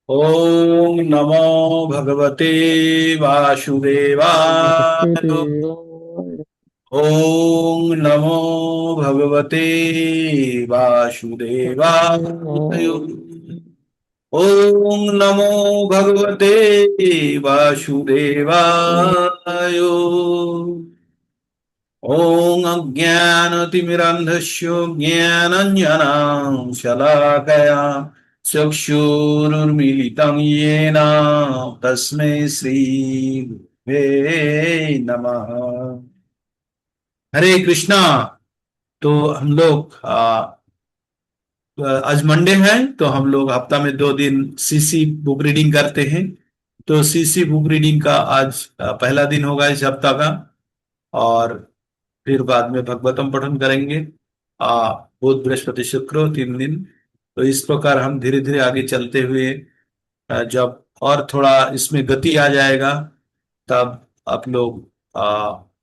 ओम नमो भगवते वासुदेवाय। ओम नमो भगवते वासुदेवाय। ओम नमो भगवते वासुदेवाय। ओम अज्ञानतिमिरान्धस्य ज्ञानाञ्जनां शलाकया चक्षुरुन्मीलितं येन तस्मै श्रीगुरुवे नमः। हरे कृष्णा। तो हम लोग आज मंडे है, तो हम लोग हफ्ता में 2 दिन सीसी बुक रीडिंग करते हैं। तो सीसी बुक रीडिंग का आज पहला दिन होगा इस हफ्ता का। और फिर बाद में भगवतम पठन करेंगे। बुध बृहस्पति शुक्र 3 दिन। तो इस प्रकार हम धीरे धीरे आगे चलते हुए जब और थोड़ा इसमें गति आ जाएगा, तब आप लोग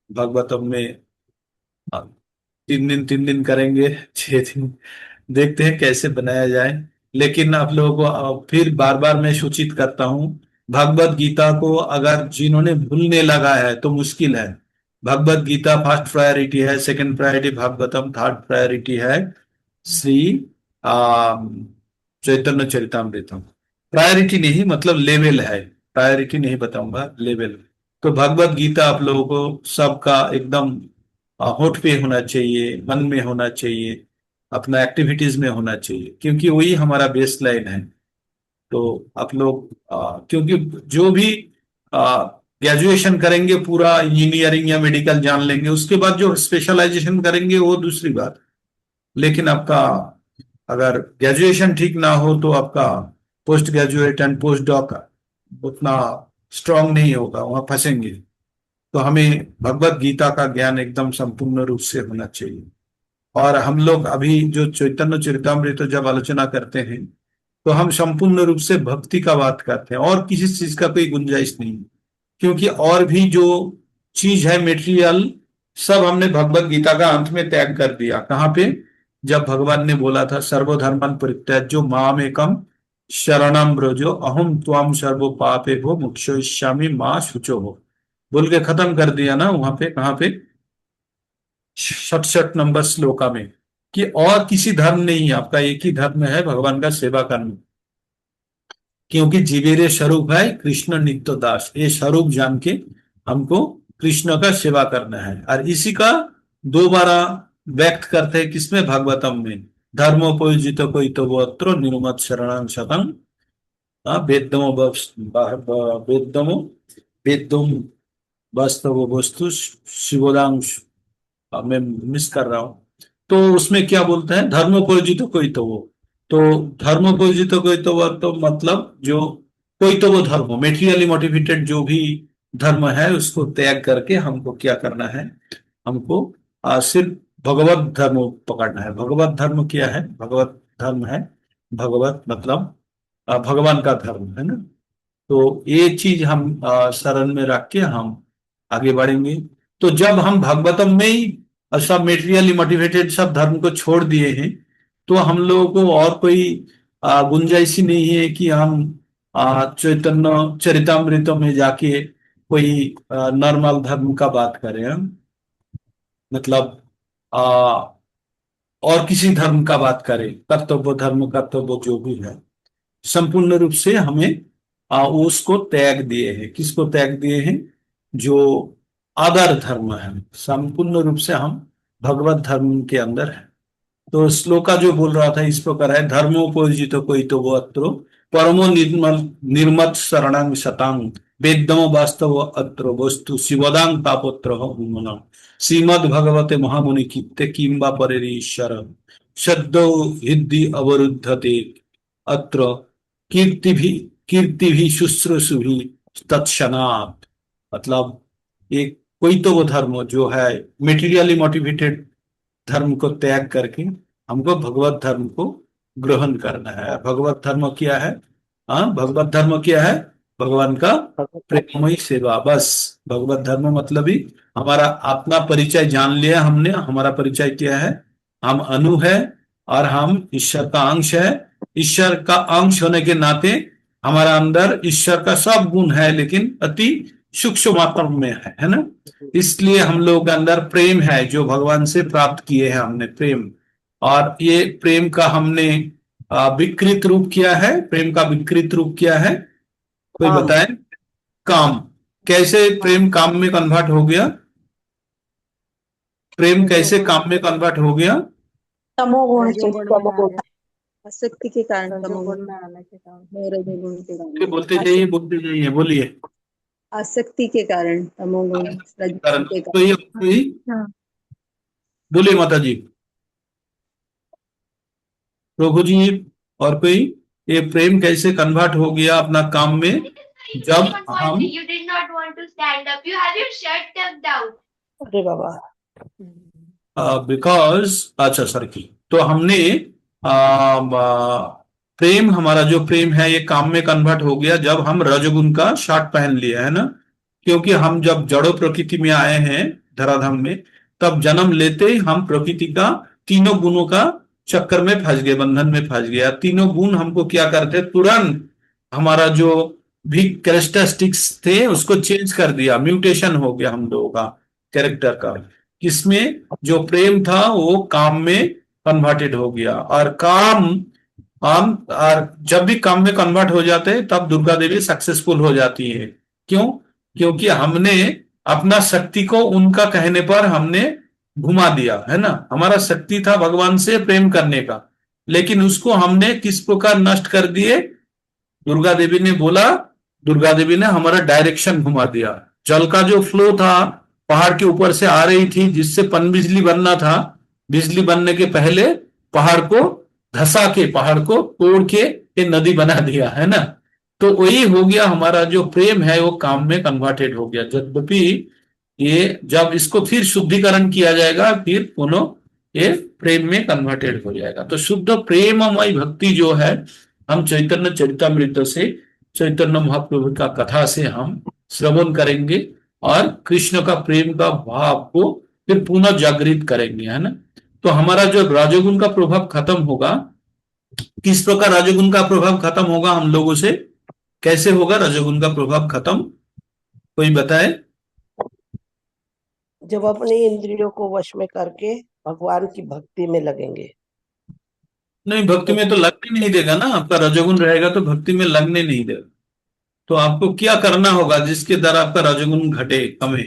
भगवतम में 3 दिन 3 दिन करेंगे, 6 दिन। देखते हैं कैसे बनाया जाए। लेकिन आप लोगों को फिर बार बार मैं सूचित करता हूँ, भगवत गीता को अगर जिन्होंने भूलने लगा है तो मुश्किल है। भगवत गीता फर्स्ट प्रायोरिटी है, second priority Bhagavatam, third priority है श्री चैतन्य चरितामृतम। प्रायोरिटी नहीं मतलब लेवल है, प्रायोरिटी नहीं बताऊंगा, लेवल। तो भगवत गीता आप लोगों को सबका एकदम होठ पे होना चाहिए, मन में होना चाहिए, अपना एक्टिविटीज में होना चाहिए, क्योंकि वही हमारा बेस लाइन है। तो आप लोग क्योंकि जो भी ग्रेजुएशन करेंगे पूरा इंजीनियरिंग या मेडिकल जान लेंगे, उसके बाद जो स्पेशलाइजेशन करेंगे वो दूसरी बात। लेकिन आपका अगर ग्रेजुएशन ठीक ना हो तो आपका post graduate and post doc उतना स्ट्रांग नहीं होगा, वहां फंसेंगे। तो हमें भगवत गीता का ज्ञान एकदम संपूर्ण रूप से होना चाहिए। और हम लोग अभी जो चैतन्य चरितामृत जब आलोचना करते हैं, तो हम संपूर्ण रूप से भक्ति का बात करते हैं, और किसी चीज का कोई गुंजाइश नहीं। क्योंकि और भी जो चीज है मेटेरियल, सब हमने भगवत गीता का अंत में त्याग कर दिया। कहाँ पे? जब भगवान ने बोला था सर्वधर्मान परित्याज्यो माम एकम शरणम ब्रजो अहम त्वाम सर्वो पापे भो मोक्षयिष्यामि मां शुचो हो, बोल के खत्म कर दिया ना वहां पे। कहाँ पे? 67 नंबर श्लोका में, कि और किसी धर्म नहीं है, आपका एक ही धर्म है, भगवान का सेवा करना। क्योंकि जीवेरे स्वरूप है कृष्ण नित्य दास, ये स्वरूप जान के हमको कृष्ण का सेवा करना है। और इसी का दोबारा व्यक्त करते हैं किसमें? भगवतम में। धर्मोपयुजित कोई तो वो अत्र निर्मत शरण शतम वेदमो वेदमो वेदम वास्तव वस्तु शिवोदांश। मैं मिस कर रहा हूं। तो उसमें क्या बोलते हैं? धर्मोपयोजित कोई तो वो। तो धर्मोपयोजित कोई तो वो तो मतलब जो कोई तो वो धर्म हो, मेटीरियली मोटिवेटेड जो भी धर्म है उसको त्याग करके हमको क्या करना है? हमको सिर्फ भगवत धर्म पकड़ना है। भगवत धर्म क्या है? भगवत धर्म है, भगवत मतलब भगवान का धर्म है ना। तो ये चीज हम शरण में रख के हम आगे बढ़ेंगे। तो जब हम भगवतम में ही सब मेटेरियली मोटिवेटेड सब धर्म को छोड़ दिए हैं, तो हम लोगों को और कोई गुंजाइश ही नहीं है कि हम चैतन्य चरितामृत में जाके कोई नॉर्मल धर्म का बात करें हम। मतलब आ, और किसी धर्म का बात करें, कर्तव्य धर्म कर्तव्य जो भी है, संपूर्ण रूप से हमें उसको त्याग दिए हैं। किसको त्याग दिए हैं? जो आदर धर्म है, संपूर्ण रूप से हम भगवत धर्म के अंदर है। तो श्लोका जो बोल रहा था इस प्रकार है, धर्मोपजित कोई तो वो अत्रो परमो निर्मल निर्मत शरणांग शतांग वेदमो वास्तव अत्र वस्तु शिवदांग तापोत्र हुमनम श्रीमद भगवते महामुनि कीर्ते किंबा परेरीश्वर शब्दो हृदि अवरुद्धते अत्र कीर्ति भी शुश्रूषु भी तत्क्षणात्। मतलब एक कोई तो वो धर्म जो है मेटीरियली मोटिवेटेड धर्म को त्याग करके हमको भगवत धर्म को ग्रहण करना है। भगवत धर्म क्या है? हाँ, भगवत धर्म क्या है? भगवान का प्रेममयी सेवा, बस। भगवत धर्म मतलब ही हमारा अपना परिचय जान लिया हमने। हमारा परिचय क्या है? हम अनु है और हम ईश्वर का अंश है। ईश्वर का अंश होने के नाते हमारा अंदर ईश्वर का सब गुण है, लेकिन अति सूक्ष्म मात्रा में है ना। इसलिए हम लोग के अंदर प्रेम है, जो भगवान से प्राप्त किए हैं हमने प्रेम। और ये प्रेम का हमने विकृत रूप किया है। प्रेम का विकृत रूप क्या है, कोई काम। बताए? काम। कैसे प्रेम काम में कन्वर्ट हो गया? प्रेम कैसे काम में कन्वर्ट हो गया? तमोगुण से, रजोगुण में तमोगुण, आने, आसक्ति के कारण, तमोगुण रजोगुण में आने के कारण। रजोगुण के बोलते कारण, जाइए, बोलते जाइए, बोलिए। आसक्ति के कारण तमोगुण, रजोगुण के तो ये कारण। बोलिए माता जी, प्रभु जी, और कोई? ये प्रेम कैसे कन्वर्ट हो गया अपना काम में, जब हम You did not want to stand up. You have your shirt tucked down. अरे बाबा, बिकॉज अच्छा सर की, तो हमने प्रेम, हमारा जो प्रेम है ये काम में कन्वर्ट हो गया जब हम रजोगुण का शर्ट पहन लिया है ना। क्योंकि हम जब जड़ो प्रकृति में आए हैं धराधाम में, तब जन्म लेते ही हम प्रकृति का तीनों गुणों का चक्कर में फंस गए, बंधन में फंस गया। तीनों गुण हमको क्या करते, तुरंत हमारा जो भी कैरेक्टरिस्टिक्स थे उसको चेंज कर दिया, म्यूटेशन हो गया हम लोगों का कैरेक्टर का। किसमें? जो प्रेम था वो काम में कन्वर्टेड हो गया। और काम हम, और जब भी काम में कन्वर्ट हो जाते हैं तब दुर्गा देवी सक्सेसफुल हो जाती है। क्यों? क्योंकि हमने अपना शक्ति को उनका कहने पर हमने घुमा दिया है ना। हमारा शक्ति था भगवान से प्रेम करने का, लेकिन उसको हमने किस प्रकार नष्ट कर दिए? दुर्गा देवी ने बोला, दुर्गा देवी ने हमारा डायरेक्शन घुमा दिया। जल का जो फ्लो था पहाड़ के ऊपर से आ रही थी, जिससे पन बिजली बनना था, बिजली बनने के पहले पहाड़ को धसा के, पहाड़ को तोड़ के ये नदी बना दिया है ना। तो वही हो गया, हमारा जो प्रेम है वो काम में कन्वर्टेड हो गया। यद्यपि ये जब इसको फिर शुद्धिकरण किया जाएगा, फिर पुनः ये प्रेम में कन्वर्टेड हो जाएगा। तो शुद्ध प्रेममय भक्ति जो है, हम चैतन्य चरितामृत से, चैतन्य महाप्रभु का कथा से हम श्रवण करेंगे और कृष्ण का प्रेम का भाव को फिर पुनः जागृत करेंगे, है ना। तो हमारा जो राजोगुण का प्रभाव खत्म होगा, किस प्रकार राजोगुण का प्रभाव खत्म होगा हम लोगों से? कैसे होगा रजोगुण का प्रभाव खत्म, कोई बताए? जब अपनी इंद्रियों को वश में करके भगवान की भक्ति में लगेंगे। नहीं, भक्ति में तो लगने नहीं देगा ना। आपका रजोगुण रहेगा तो भक्ति में लगने नहीं देगा। तो आपको क्या करना होगा जिसके द्वारा आपका रजोगुण घटे, कमे?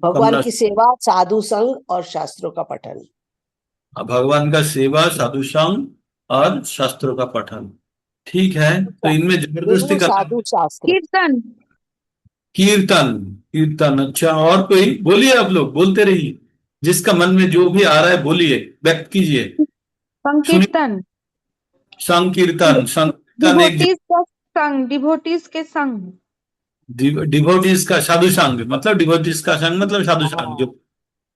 भगवान की सेवा, साधु संग और शास्त्रों का पठन। भगवान का सेवा, साधु संग और शास्त्रों का पठन, ठीक है। तो इनमें जबरदस्ती करना, साधु शास्त्र, कीर्तन, कीर्तन, कीर्तन। अच्छा, और कोई? बोलिए, आप लोग बोलते रहिए, जिसका मन में जो भी आ रहा है बोलिए, व्यक्त कीजिए। संकीर्तन, संकीर्तन, संकीर्तन एक डिवोटीज का संग, डिवोटीज के संग, डिवोटीज का साधु संग, मतलब डिवोटीज का संग मतलब साधु संग। जो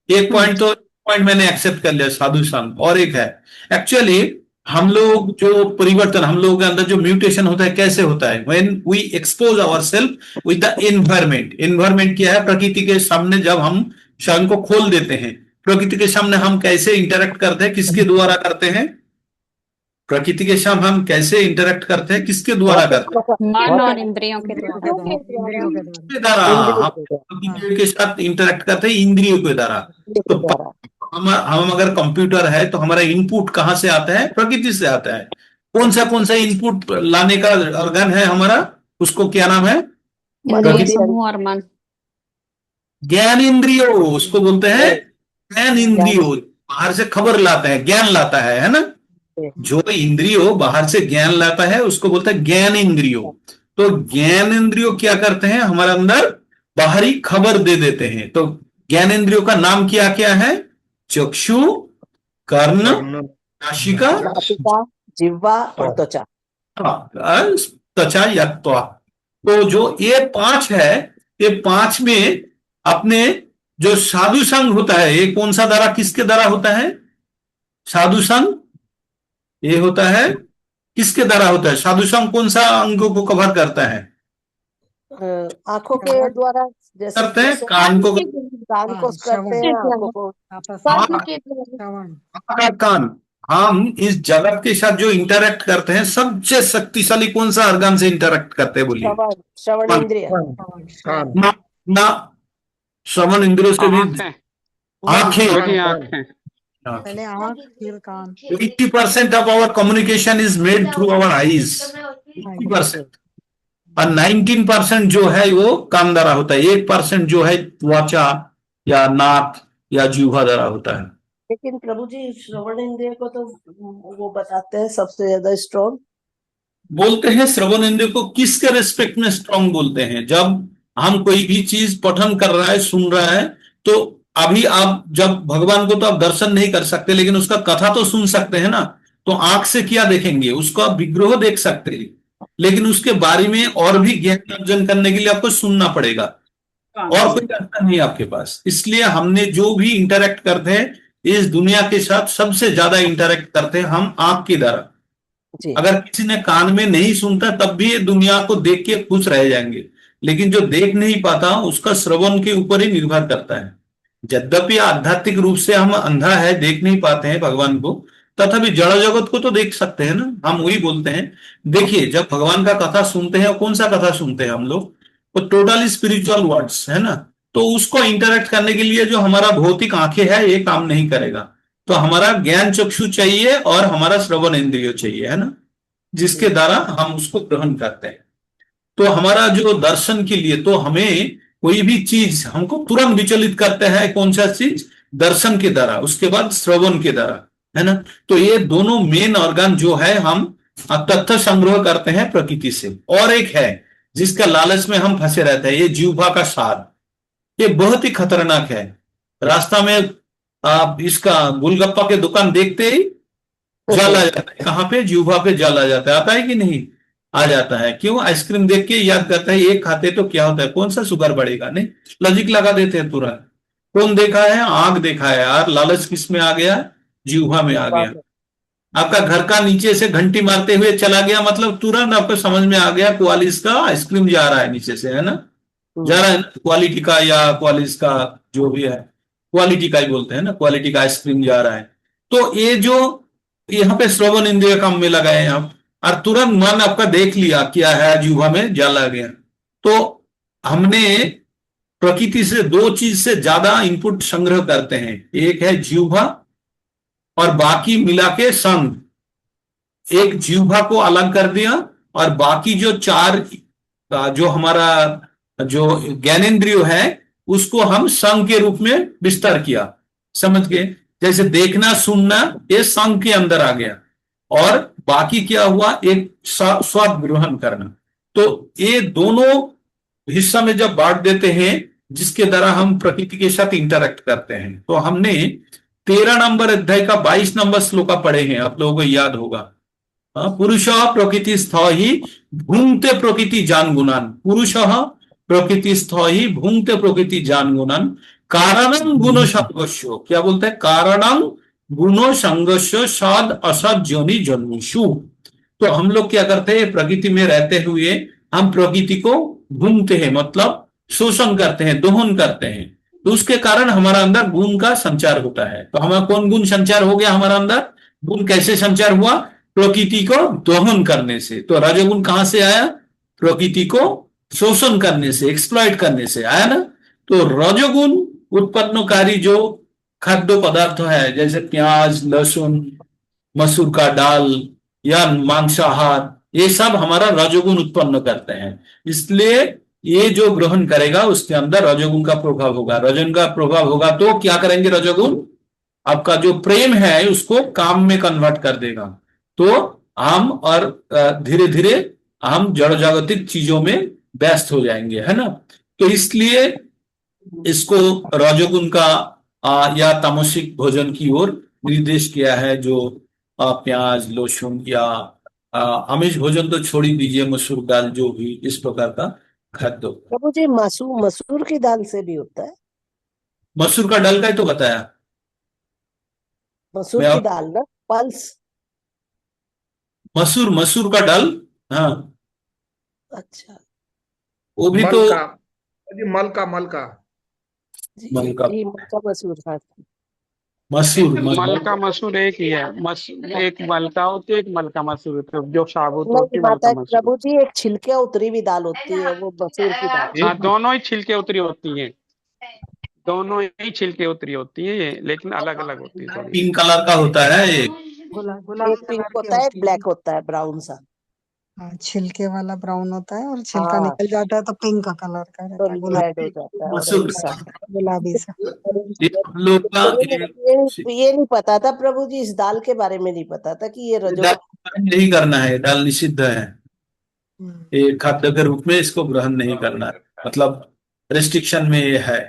एक पॉइंट, तो पॉइंट मैंने एक्सेप्ट कर लिया, साधु संग। और एक है, एक्चुअली हम लोग जो परिवर्तन, हम लोगों के अंदर जो म्यूटेशन होता है, कैसे होता है? When we expose ourselves with the environment. Environment क्या है? प्रकृति के सामने जब हम स्वयं को खोल देते हैं, प्रकृति के सामने हम कैसे इंटरेक्ट करते हैं, किसके द्वारा करते हैं? प्रकृति के सामने हम कैसे इंटरेक्ट करते हैं, किसके द्वारा करते हैं? मन और इंद्रियों के द्वारा। इंद्रियों के द्वारा। के द्वारा हम प्रकृति के साथ इंटरेक्ट करते हैं, इंद्रियों के द्वारा। तो हम अगर कंप्यूटर है तो हमारा इनपुट कहां से आता है? प्रकृति से आता है। कौन सा इनपुट लाने का ऑर्गन है हमारा, उसको क्या नाम है? इंद्रिय समूह और मन। ज्ञान इंद्रियो, उसको बोलते हैं ज्ञान इंद्रियो। बाहर से खबर लाता है, ज्ञान लाता है ना। जो इंद्रियो बाहर से ज्ञान लाता है उसको बोलता है ज्ञान इंद्रियो। तो ज्ञान इंद्रियो क्या करते हैं? हमारे अंदर बाहरी खबर दे देते हैं। तो ज्ञान इंद्रियों का नाम क्या क्या है? चक्षु, कर्ण, नासिका, जिह्वा और त्वचा। त्वचा या त्वा। तो जो ये पांच है, ये पांच में अपने जो साधु संग होता है, ये कौन सा द्वारा, किसके द्वारा होता है साधु संग? ये होता है किसके द्वारा होता है साधु संग? कौन सा अंगों को कवर करता है? आंखों के द्वारा, जैसे करते हैं कान को, कान को करते हैं, आंखों को कान, हम इस जगत के साथ जो इंटरेक्ट करते हैं, सबसे शक्तिशाली कौन सा organ से इंटरेक्ट करते हैं बोलिए? श्रवण श्रवण कान। इंद्रिय। कान। ना ना, श्रवण इंद्रियों से भी आँखें। आंखें। वही आँखें। पहले आँख फिर कान। 80% of our communication is made through our eyes, 80%। और 19% जो है वो कान द्वारा होता है, 1% जो है त्वचा या नाक या जीह्वा द्वारा होता है। लेकिन प्रभु जी श्रवण इंद्रिय को तो वो बताते हैं सबसे ज्यादा स्ट्रॉन्ग। बोलते हैं श्रवण इंद्रिय को किसके रेस्पेक्ट में स्ट्रांग बोलते हैं? जब हम कोई भी चीज पठन कर रहा है, सुन रहा है, तो अभी आप जब भगवान को तो आप दर्शन नहीं कर सकते, लेकिन उसका कथा तो सुन सकते हैं ना। तो आंख से क्या देखेंगे? उसका विग्रह देख सकते हैं, लेकिन उसके बारे में और भी ज्ञान अर्जन करने के लिए आपको सुनना पड़ेगा, और कोई रास्ता नहीं है आपके पास। इसलिए हमने जो भी इंटरेक्ट करते हैं इस दुनिया के साथ, सबसे ज्यादा इंटरेक्ट करते हैं हम आंख के द्वारा। जी। अगर किसी ने कान में नहीं सुनता तब भी ये दुनिया को देख के खुश रह जाएंगे, लेकिन जो देख नहीं पाता उसका श्रवण के ऊपर ही निर्भर करता है। यद्यपि आध्यात्मिक रूप से हम अंधा है, देख नहीं पाते हैं भगवान को, तथापि जड़ जगत को तो देख सकते हैं ना। हम वही बोलते हैं, देखिए जब भगवान का कथा सुनते हैं, कौन सा कथा सुनते हैं हम लोग? वो टोटली स्पिरिचुअल वर्ड्स है ना। तो उसको इंटरेक्ट करने के लिए जो हमारा भौतिक आंखें है ये काम नहीं करेगा, तो हमारा ज्ञान चक्षु चाहिए और हमारा श्रवण इंद्रिय चाहिए, है ना, जिसके द्वारा हम उसको ग्रहण करते हैं। तो हमारा जो दर्शन के लिए, तो हमें कोई भी चीज हमको तुरंत विचलित करते हैं, कौन सा चीज? दर्शन के द्वारा, उसके बाद श्रवण के द्वारा, है ना। तो ये दोनों मेन ऑर्गन जो है हम तथ्य संग्रह करते हैं प्रकृति से। और एक है जिसका लालच में हम फंसे रहते हैं, ये जीह्वा का स्वाद। ये बहुत ही खतरनाक है। रास्ता में आप इसका गोलगप्पा के दुकान देखते ही जल आ जाता है। कहाँ पे? जीह्वा पे जल आ जाता है। आता है कि नहीं? आ जाता है। क्यों? आइसक्रीम देख के याद करता है एक खाते तो क्या होता है, कौन सा शुगर बढ़ेगा, नहीं, लॉजिक लगा देते हैं तुरंत। कौन देखा है? आंख देखा है यार। लालच किस में आ गया? जीह्वा में आ गया। आपका घर का नीचे से घंटी मारते हुए चला गया, मतलब तुरंत आपको समझ में आ गया क्वालिस का आइसक्रीम जा रहा है नीचे से, है ना, जा रहा है ना, क्वालिटी का या क्वालिस का जो भी है, क्वालिटी का ही बोलते हैं ना, क्वालिटी का आइसक्रीम जा रहा है। तो ये जो यहाँ पे श्रवण इंद्रिय काम में लगाए हैं आप, और तुरंत मन आपका देख लिया क्या है, जीह्वा में जल आ गया। तो हमने प्रकृति से दो चीज से ज्यादा इनपुट संग्रह करते हैं, एक है जीह्वा और बाकी मिला के संग। एक जीह्वा को अलग कर दिया और बाकी जो चार जो हमारा जो ज्ञानेंद्रिय है उसको हम संग के रूप में विस्तार किया, समझ गए? जैसे देखना सुनना ये संग के अंदर आ गया, और बाकी क्या हुआ? एक स्वाद ग्रहण करना। तो ये दोनों हिस्सा में जब बांट देते हैं, जिसके द्वारा हम प्रकृति के साथ इंटरेक्ट करते हैं। तो हमने 13 नंबर अध्याय का 22 नंबर श्लोक पढ़े हैं, आप लोगों को याद होगा। पुरुष प्रकृति स्थ ही भूंगते प्रकृति जान गुणान। पुरुष प्रकृति स्थ ही भूंगते प्रकृति जान गुणान कारणं गुण संगस्यो। क्या बोलते हैं? कारणं गुणो संगस्यो सद असद जोनि जन्मिषु। तो हम लोग क्या करते हैं? प्रकृति में रहते हुए हम प्रकृति को भूंगते हैं, मतलब शोषण करते हैं, दोहन करते हैं। तो उसके कारण हमारा अंदर गुण का संचार होता है। तो हमारा कौन गुण संचार हो गया हमारा अंदर? गुण कैसे संचार हुआ? प्रकृति को दोहन करने से। तो रजोगुण कहां से आया? प्रकृति को शोषण करने से, एक्सप्लॉइट करने से आया ना। तो रजोगुण उत्पन्नकारी जो खाद्य पदार्थ है, जैसे प्याज, लहसुन, मसूर का दाल या मांसाहार, ये सब हमारा रजोगुण उत्पन्न करते हैं। इसलिए ये जो ग्रहण करेगा उसके अंदर रजोगुण का प्रभाव होगा। रजोगुण का प्रभाव होगा तो क्या करेंगे? रजोगुण आपका जो प्रेम है उसको काम में कन्वर्ट कर देगा। तो हम और धीरे धीरे हम जड़ जागतिक चीजों में व्यस्त हो जाएंगे, है ना। तो इसलिए इसको रजोगुण का या तामसिक भोजन की ओर निर्देश किया है, जो प्याज, लहसुन या आमिष भोजन तो छोड़ ही दीजिए, मसूर दाल, जो भी इस प्रकार का खाद्य। प्रभु जी मसूर की दाल से भी होता है? मसूर का दाल का ही तो बताया। मसूर की दाल ना, पल्स। मसूर का दाल, हाँ। अच्छा, वो भी तो मल का जी मल का। ये मक्का मसूर था। मसूर मसूर मलका मसूर एक ही है। एक मलका होती है, एक मलका मसूर होती है, जो साबुत नहीं होती है माता मलका मसूर। प्रभु जी, एक छिलके उतरी भी दाल होती है, वो मसूर की दाल। हाँ, दोनों ही छिलके उतरी होती हैं, दोनों ही छिलके उतरी होती है, लेकिन अलग अलग होती है थोड़ी। पिंक कलर का होता है ये। गुलाबी एक पिंक कलर की होता है, एक होती है। ब्लैक होता है, ब्राउन सा। हाँ, छिलके वाला ब्राउन होता है और छिलका हाँ, निकल जाता है तो पिंक कलर का तो रहता है, रेड हो गुलाबी। जाता है, मसूर ऑरेंज सा। गुलाबी सा। ये हम लोग का ये नहीं पता था प्रभु जी, इस दाल के बारे में नहीं पता था कि ये ये दाल रजोगुण। ग्रहण नहीं करना है, दाल निषिद्ध है। हम्म, ये खाद्य के रूप में इसको ग्रहण नहीं करना है, मतलब रेस्ट्रिक्शन में ये है।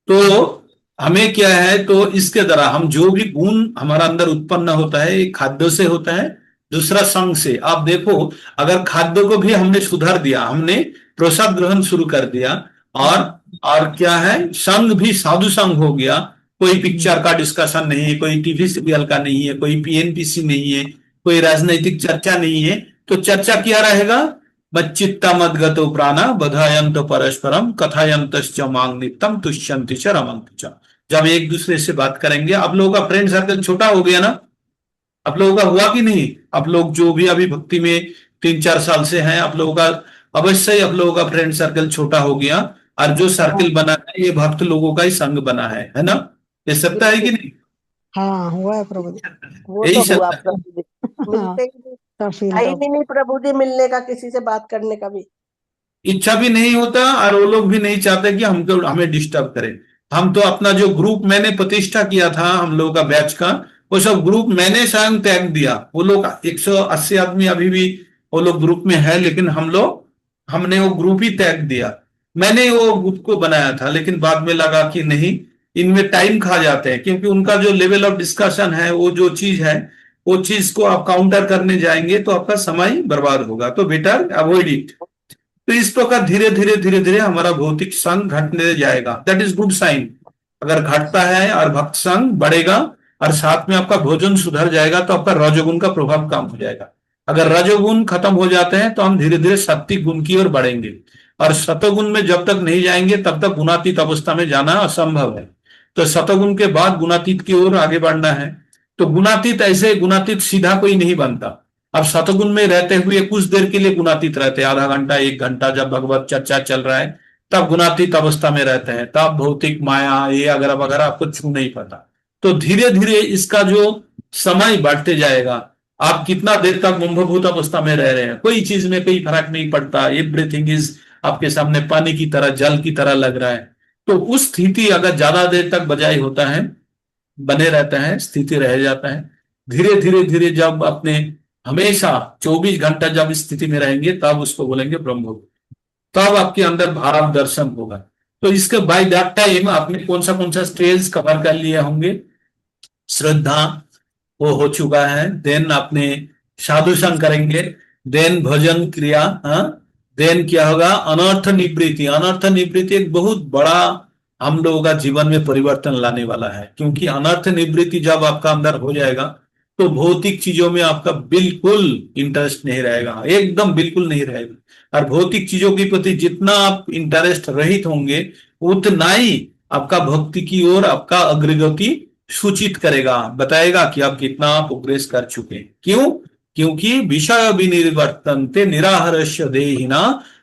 तो हमें क्या है, तो इसके द्वारा हम जो भी गुण हमारा अंदर उत्पन्न होता है, एक खाद्य से होता है, दूसरा संग से। आप देखो, अगर खाद्य को भी हमने सुधार दिया, हमने प्रसाद ग्रहण शुरू कर दिया, और क्या है, संग भी साधु संग हो गया। कोई पिक्चर का डिस्कशन नहीं है, कोई टीवी सीरियल का नहीं है, कोई पीएनपीसी नहीं है, कोई राजनैतिक चर्चा नहीं है। तो चर्चा क्या रहेगा, मच्चित्ता मदगतो प्राणा बधायंत परस्परम कथायंतश्च मांग नित्यम तुष्यन्ति च रमन्ति च। जब एक दूसरे से बात करेंगे, आप लोगों का फ्रेंड सर्कल छोटा हो गया ना, आप लोगों का हुआ कि नहीं? आप लोग जो भी अभी भक्ति में 3-4 साल से हैं, आप लोगों का अवश्य ही आप लोगों का फ्रेंड सर्कल छोटा हो गया। और जो सर्कल बना है, ये भक्त लोगों का ही संग बना है ना? ये सत्य है कि नहीं? हाँ हुआ है प्रभु जी। वो यही तो हुआ सत्य है। प्रभु जी। हाँ, मिलते ही नहीं, सब फील टाइम ही नहीं प्रभु जी मिलने का, किसी से बात करने का भी। इच्छा भी नहीं होता, और वो लोग भी नहीं चाहते कि हमको हमें डिस्टर्ब करें। हम तो अपना जो ग्रुप मैंने प्रतिष्ठा किया था हम लोगों का बैच का, वो सब ग्रुप मैंने स्वयं त्याग दिया। वो लोग 180 आदमी अभी भी वो लोग ग्रुप में है, लेकिन हमने वो ग्रुप ही त्याग दिया। मैंने वो ग्रुप को बनाया था, लेकिन बाद में लगा कि नहीं, इनमें टाइम खा जाते हैं, क्योंकि उनका जो लेवल ऑफ डिस्कशन है, वो जो चीज है, वो चीज को आप काउंटर करने जाएंगे तो आपका समय बर्बाद होगा। तो बेटर अवॉइड इट। तो इस प्रकार धीरे धीरे धीरे धीरे हमारा भौतिक संग घटने जाएगा। That is good sign. अगर घटता है और भक्त संग बढ़ेगा, और साथ में आपका भोजन सुधर जाएगा, तो आपका रजोगुण का प्रभाव कम हो जाएगा। अगर रजोगुण खत्म हो जाते हैं, तो हम धीरे धीरे सात्विक गुण की ओर बढ़ेंगे, और सतोगुण में जब तक नहीं जाएंगे तब तक गुणातीत अवस्था में जाना असंभव है। तो सतोगुण के बाद गुणातीत की ओर आगे बढ़ना है। तो गुणातीत, ऐसे गुणातीत सीधा कोई नहीं बनता। अब सतगुण में रहते हुए कुछ देर के लिए गुणातीत रहते हैं, आधा घंटा 1 घंटा, जब भगवत चर्चा चल रहा है तब गुणातीत अवस्था में रहते हैं, तब भौतिक माया ये अगर वगैरह आपको छू नहीं पाता। तो धीरे धीरे इसका जो समय बढ़ते जाएगा। आप कितना देर तक ब्रह्मभूत अवस्था में रह रहे हैं, कोई चीज में कोई फर्क नहीं पड़ता, एवरीथिंग इज आपके सामने पानी की तरह, जल की तरह लग रहा है। तो उस स्थिति अगर ज्यादा देर तक बजाय होता है, बने रहता है, स्थिति रह जाता है। धीरे धीरे धीरे जब अपने हमेशा 24 घंटा जब इस स्थिति में रहेंगे, तब उसको बोलेंगे ब्रह्मभूत। तब आपके अंदर भाव दर्शन होगा। तो इसके बाय दैट टाइम आपने कौन सा स्टेज कवर कर लिए होंगे। श्रद्धा वो हो चुका है, देन आपने साधु संग करेंगे, देन भजन क्रिया, हाँ, देन क्या होगा, अनर्थ निवृत्ति। अनर्थ निवृत्ति एक बहुत बड़ा हम लोगों का जीवन में परिवर्तन लाने वाला है, क्योंकि अनर्थ निवृत्ति जब आपका अंदर हो जाएगा, तो भौतिक चीजों में आपका बिल्कुल इंटरेस्ट नहीं रहेगा, एकदम बिल्कुल नहीं रहेगा। और भौतिक चीजों के प्रति जितना आप इंटरेस्ट रहित होंगे, उतना ही आपका भक्ति की ओर आपका अग्रगति सूचित करेगा, बताएगा कि आप कितना प्रोग्रेस कर चुके हैं। क्यों? क्योंकि विषय विनिवर्तन्ते निराहरस्य देहिना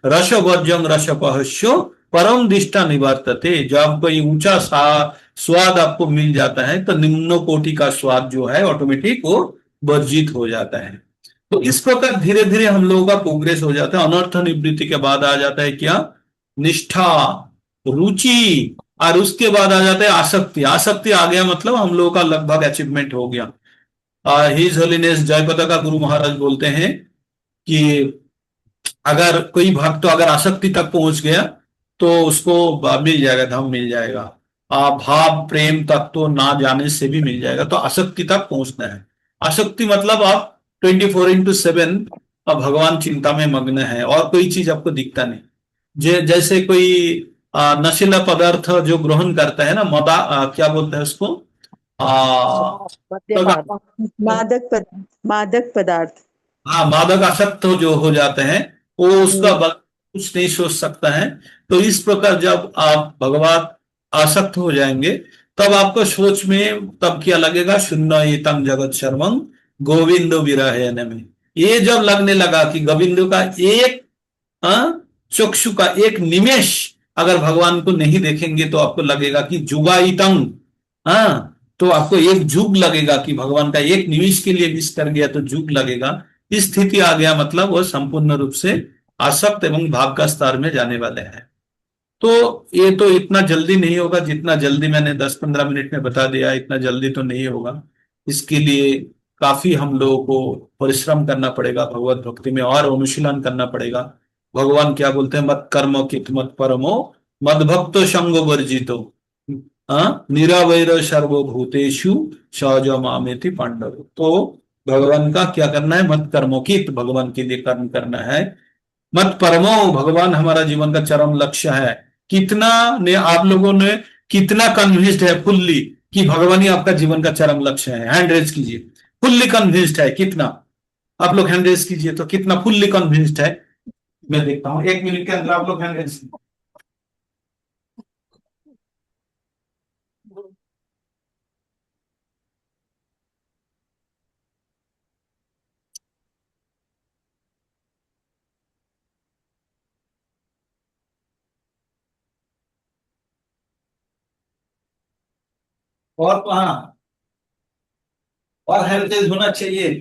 रसवर्जं रसपहस्यो परम दिष्टा निवर्तते। जब कोई ऊंचा स्वाद आपको मिल जाता है, तो निम्न कोटि का स्वाद जो है ऑटोमेटिक वो वर्जित हो जाता है। तो इस प्रकार धीरे धीरे हम लोगों का प्रोग्रेस हो जाता है। अनर्थ निवृत्ति के बाद आ जाता है क्या, निष्ठा, रुचि, और उसके बाद आ जाता है आसक्ति। आसक्ति आ गया मतलब हम लोगों का लगभग अचीवमेंट हो गया। हिज होलीनेस जयपताका गुरु महाराज बोलते हैं कि अगर कोई भक्त तो अगर आसक्ति तक पहुंच गया, तो उसको मिल जाएगा, धम मिल जाएगा। भाव प्रेम तक तो ना जाने से भी मिल जाएगा। तो आसक्ति तक पहुंचना है। आसक्ति मतलब आप 24/7 भगवान चिंता में मग्न है, और कोई चीज आपको दिखता नहीं। जैसे कोई नशीला पदार्थ जो ग्रहण करता है ना, क्या बोलते हैं उसको, मद्यपान। मादक पदार्थ। हाँ, मादक आसक्त जो हो जाते हैं, वो उसका कुछ नहीं सोच सकता है। तो इस प्रकार जब आप भगवत आसक्त हो जाएंगे, तब आपको सोच में तब क्या लगेगा, शून्य एतम जगत सर्वं गोविंदो विरहण में। ये जब लगने लगा कि गोविंदो का एक चक्षु का एक निमेष अगर भगवान को नहीं देखेंगे तो आपको लगेगा कि जुगाइतम, तो आपको एक जुग लगेगा कि भगवान का एक निमिष के लिए मिस कर गया तो जुग लगेगा। इस स्थिति आ गया मतलब वो संपूर्ण रूप से आसक्त एवं भाव का स्तर में जाने वाले हैं। तो ये तो इतना जल्दी नहीं होगा, जितना जल्दी मैंने 10-15 मिनट में बता दिया इतना जल्दी तो नहीं होगा। इसके लिए काफी हम लोगों को परिश्रम करना पड़ेगा, भगवत भक्ति में और अनुशीलन करना पड़ेगा। भगवान क्या बोलते हैं, मत कर्म कित मत परमो मद भक्तो संगो वर्जितो निरावैर सर्वभूतेषु सहज मामेति पांडव। तो भगवान का क्या करना है, मत कर्मो कित, भगवान के लिए कर्म करना है। मत परमो, भगवान हमारा जीवन का चरम लक्ष्य है। कितना ने आप लोगों ने कितना कन्विंस्ड है फुल्ली कि भगवान ही आपका जीवन का चरम लक्ष्य है? हैंड रेज कीजिए, फुल्ली कन्विंस्ड है कितना? आप लोग हैंड रेज कीजिए तो कितना फुल्ली कन्विंस्ड है। मैं देखता हूं 1 मिनट के अंदर आप लोग हैंड रेज। और कहा और हैंड रेज होना चाहिए।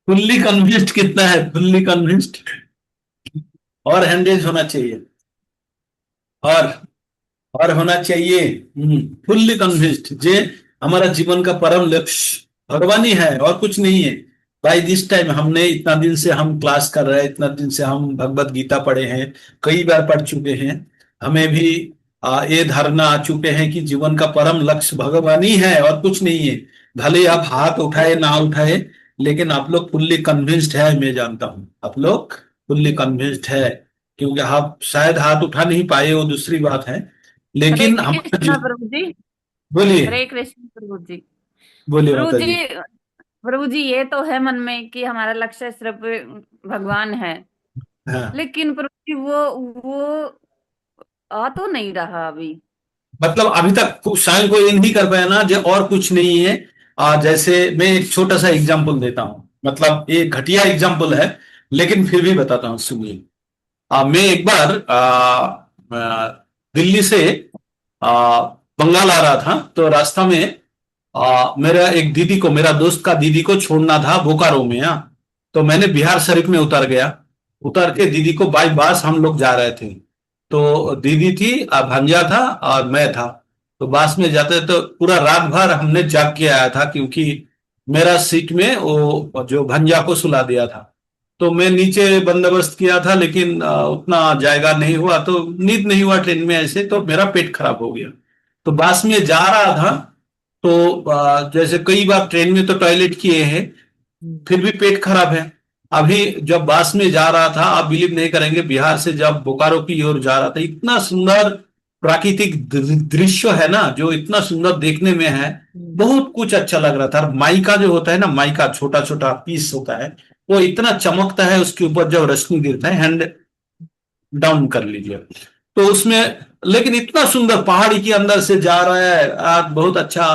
फुल्ली कन्विंस्ड कितना है, फुल्ली कन्विंस्ड और हैंड रेज होना चाहिए और होना चाहिए फुल्ली कन्विंस्ड जे हमारा जीवन का परम लक्ष्य भगवान ही है और कुछ नहीं है। भाई दिस टाइम हमने इतना दिन से हम क्लास कर रहे हैं, इतना दिन से हम भगवत गीता पढ़े हैं, कई बार पढ़ चुके हैं, हमें भी ये धारणा आ चुके हैं कि जीवन का परम लक्ष्य भगवान ही है और कुछ नहीं है। भले आप हाथ उठाए ना उठाए लेकिन आप लोग फुल्ली कन्विंस्ड है, मैं जानता हूं आप लोग फुल्ली कन्विंस्ड है। क्योंकि आप शायद हाथ उठा नहीं पाए वो दूसरी बात है, लेकिन प्रभु जी, बोलिए हरे कृष्ण प्रभु जी। बोलिए प्रभु माता जी, जी। प्रभु जी ये तो है मन में कि हमारा लक्ष्य सिर्फ भगवान है, हाँ। लेकिन प्रभु जी वो आ तो नहीं रहा अभी। मतलब अभी तक शायद कोई नहीं कर पाया ना जो और कुछ नहीं है। जैसे मैं एक छोटा सा एग्जांपल देता हूं, मतलब ये घटिया एग्जांपल है लेकिन फिर भी बताता हूं, सुनिए। मैं एक बार दिल्ली से बंगाल आ रहा था तो रास्ता में मेरा एक दीदी को, मेरा दोस्त का दीदी को छोड़ना था बोकारो में। तो मैंने बिहार शरीफ में उतर गया, उतर के दीदी को बाई बस हम लोग जा रहे थे। तो दीदी थी, भांजा था और मैं था। तो बस में जाते तो पूरा रात भर हमने जाग के आया था क्योंकि मेरा सीट में वो जो भांजा को सुला दिया था। तो मैं नीचे बंदोबस्त किया था लेकिन उतना जायगा नहीं हुआ, तो नींद नहीं हुआ ट्रेन में ऐसे, तो मेरा पेट खराब हो गया। तो बस में जा रहा था तो जैसे कई बार ट्रेन में तो टॉयलेट किए हैं, फिर भी पेट खराब है। अभी जब बस में जा रहा था, आप बिलीव नहीं करेंगे, बिहार से जब बोकारो की ओर जा रहा था, इतना सुंदर प्राकृतिक दृश्य है ना जो इतना सुंदर देखने में है, बहुत कुछ अच्छा लग रहा था। माइका जो होता है ना, माइका छोटा छोटा पीस होता है, वो इतना चमकता है, उसके ऊपर जब रोशनी गिरता है, हैंड डाउन कर लीजिए तो उसमें, लेकिन इतना सुंदर पहाड़ी के अंदर से जा रहा है, आज बहुत अच्छा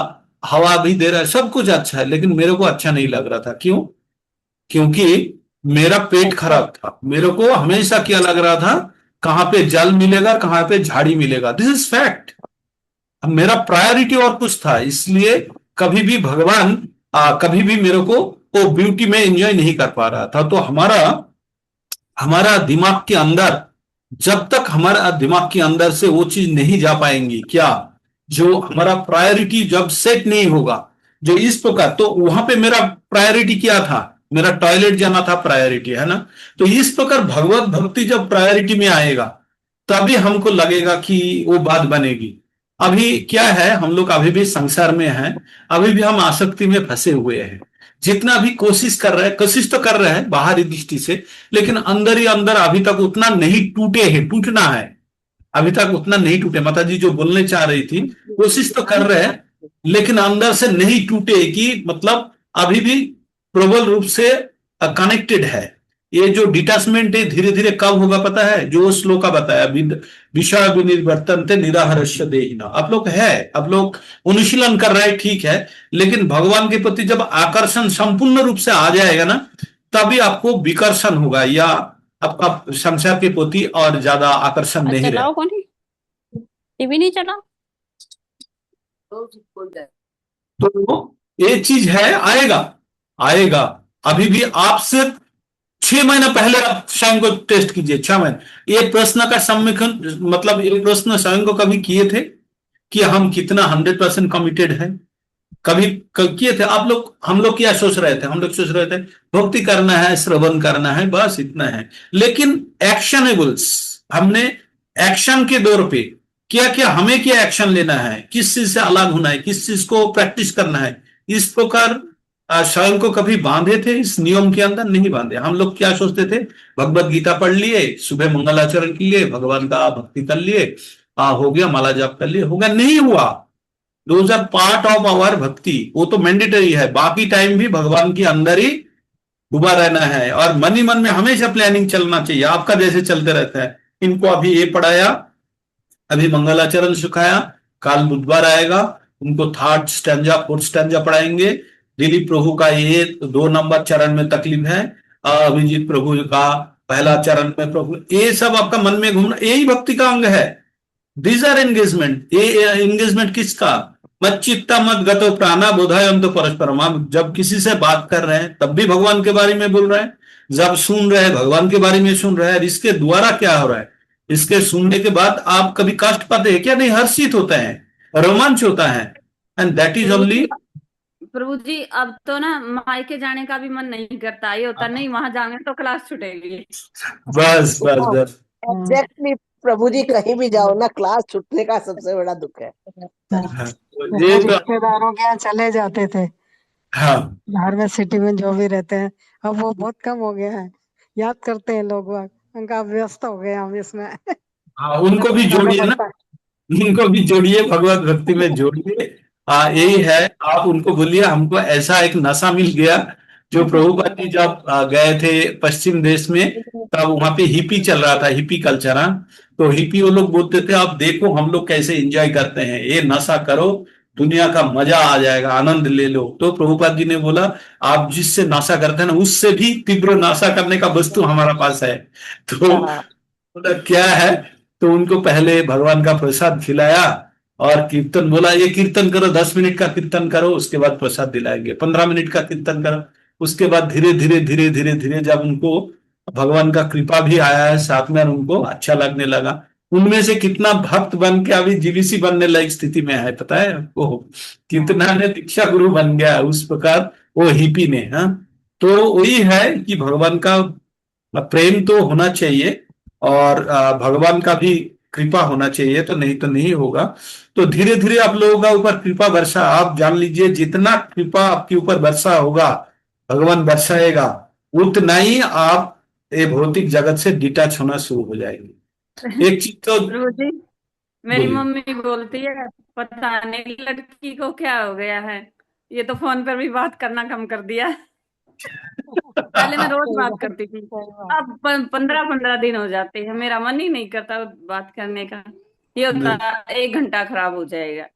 हवा भी दे रहा है, सब कुछ अच्छा है, लेकिन मेरे को अच्छा नहीं लग रहा था। क्यों? क्योंकि मेरा पेट खराब था। मेरे को हमेशा क्या लग रहा था, कहां पे जल मिलेगा, कहां पे झाड़ी मिलेगा। This is fact. मेरा प्रायोरिटी और कुछ था, इसलिए कभी भी भगवान कभी भी मेरे को वो ब्यूटी में एंजॉय नहीं कर पा रहा था। तो हमारा दिमाग के अंदर, जब तक हमारा दिमाग के अंदर से वो चीज नहीं जा पाएंगी, क्या जो हमारा प्रायोरिटी जब सेट नहीं होगा, जो इस प्रकार, तो वहां पे मेरा प्रायोरिटी क्या था, मेरा टॉयलेट जाना था प्रायोरिटी, है ना। तो इस प्रकार भगवत भक्ति जब प्रायोरिटी में आएगा तभी हमको लगेगा कि वो बात बनेगी। अभी क्या है, हम लोग अभी भी संसार में हैं, अभी भी हम आसक्ति में फंसे हुए हैं। जितना भी कोशिश कर रहे हैं, कोशिश तो कर रहे हैं बाहरी दृष्टि से, लेकिन अंदर ही अंदर अभी तक उतना नहीं टूटे हैं, टूटना है, अभी तक उतना नहीं टूटे। माता जी जो बोलने चाह रही थी, कोशिश तो कर रहे हैं लेकिन अंदर से नहीं टूटे, कि मतलब अभी भी प्रबल रूप से कनेक्टेड है। ये जो डिटैचमेंट है धीरे धीरे कब होगा पता है? जो श्लोक का बताया, विषय विनिवर्तन्ते निराहारस्य देहिना। आप लोग अनुशीलन कर रहे हैं, ठीक है, लेकिन भगवान के प्रति जब आकर्षण संपूर्ण रूप से आ जाएगा ना, तभी आपको विकर्षण होगा या आपका संसार के प्रति और ज्यादा आकर्षण नहीं रहेगा। चलाओ कौन है? टीवी नहीं चला? तो ये चीज है, आएगा। अभी भी आपसे 6 महीने पहले आप स्वयं को टेस्ट कीजिए, 6 महीने। ये प्रश्न का सम्मुखीन, मतलब ये प्रश्न स्वयं को कभी किए थे कि हम कितना 100% कमिटेड है? कभी किए थे आप लोग? हम लोग क्या सोच रहे थे? हम लोग सोच रहे थे भक्ति करना है, श्रवण करना है, बस इतना है। लेकिन एक्शनेबल्स, हमने एक्शन के दौर पे क्या हमें क्या एक्शन लेना है, किस चीज से अलग होना है, किस चीज को प्रैक्टिस करना है, इस प्रकार स्वयं को कभी बांधे थे इस नियम के अंदर? नहीं बांधे। हम लोग क्या सोचते थे, भगवत गीता पढ़ लिए, सुबह मंगलाचरण के लिए, भगवान का भक्ति कर लिए, हो गया, माला जाप कर लिए, हो गया। नहीं हुआ। Those are part of our bhakti, वो तो मैंडेटरी है। बाकी टाइम भी भगवान के अंदर ही डूबा रहना है और मन ही मन में हमेशा प्लानिंग चलना चाहिए, आपका जैसे चलते रहता है। इनको अभी ये पढ़ाया, अभी मंगलाचरण सिखाया, कल बुधवार आएगा, उनको 3rd स्टैंजा 4th स्टैंजा पढ़ाएंगे। दिलीप प्रभु का ये 2 नंबर चरण में तकलीफ है, अभिजीत प्रभु का पहला चरण में प्रभु, ये सब आपका मन में घूमना, यही भक्ति का अंग है। These are engagement. ये एंगेजमेंट किसका? मत चित्ता मत गतो प्राणा बोधायंतो परस्परम। आप जब किसी से बात कर रहे हैं तब भी भगवान के बारे में बोल रहे हैं, जब सुन रहे हैं भगवान के बारे में सुन रहे हैं। इसके द्वारा क्या हो रहा है? इसके सुनने के बाद आप कभी कष्ट पाते हैं क्या? नहीं, हर्षित होते हैं, रोमांच होता है। And that is only. Prabhu ji, अब तो ना मायके जाने का भी मन नहीं करता। ये होता नहीं, वहां जाएंगे तो क्लास छूटेगी। बस बस बस। एग्जैक्टली प्रभु जी, कहीं भी जाओ ना, क्लास छूटने का सबसे बड़ा दुख है। ये तो रिश्तेदारों के यहाँ चले जाते थे, हाँ, बाहर में सिटी में जो भी रहते हैं, अब वो बहुत कम हो गया है। याद करते हैं लोग बाग, उनका व्यस्त हो गए हम इसमें। हाँ, उनको भी जोड़िए ना, उनको भी जोड़िए, भगवत भक्ति में जोड़िए। यही है, आप उनको बोलिए हमको ऐसा एक नशा मिल गया। जो प्रभुपाद जी जब गए थे पश्चिम देश में, तब वहां पे हिपी चल रहा था, हिपी कल्चर। तो हिपी वो लोग बोलते थे आप देखो हम लोग कैसे एंजॉय करते हैं, ये नशा करो, दुनिया का मजा आ जाएगा, आनंद ले लो। तो प्रभुपाद जी ने बोला आप जिससे नशा करते हैं ना, उससे भी तीव्र नशा करने का वस्तु हमारा पास है। तो बोला क्या है? तो उनको पहले भगवान का प्रसाद खिलाया और कीर्तन बोला, ये कीर्तन करो, 10 मिनट का कीर्तन करो, उसके बाद प्रसाद दिलाएंगे। 15 मिनट का कीर्तन करो, उसके बाद धीरे धीरे धीरे धीरे धीरे जब उनको भगवान का कृपा भी आया है साथ में, उनको अच्छा लगने लगा। उनमें से कितना भक्त बन के अभी जीवीसी बनने लायक स्थिति में है, पता है आपको? कितना ने दीक्षा गुरु बन गया उस प्रकार वो हिपी ने। हाँ, तो वही है कि भगवान का प्रेम तो होना चाहिए और भगवान का भी कृपा होना चाहिए, तो नहीं होगा। तो धीरे धीरे आप लोगों का ऊपर कृपा वर्षा, आप जान लीजिए जितना कृपा आपके ऊपर वर्षा होगा, भगवान बरसाएगा, उतना ही आप ये भौतिक जगत से डिटैच होना शुरू हो जाएंगे। एक चीज तो प्रभु जी, मेरी बोलिए। मम्मी बोलती है पता नहीं लड़की को क्या हो गया है, ये तो फोन पर भी बात करना कम कर दिया। पहले मैं रोज बात करती थी, अब 15-15 दिन हो जाते हैं, मेरा मन ही नहीं करता बात करने का। ये होता 1 घंटा खराब हो जाएगा।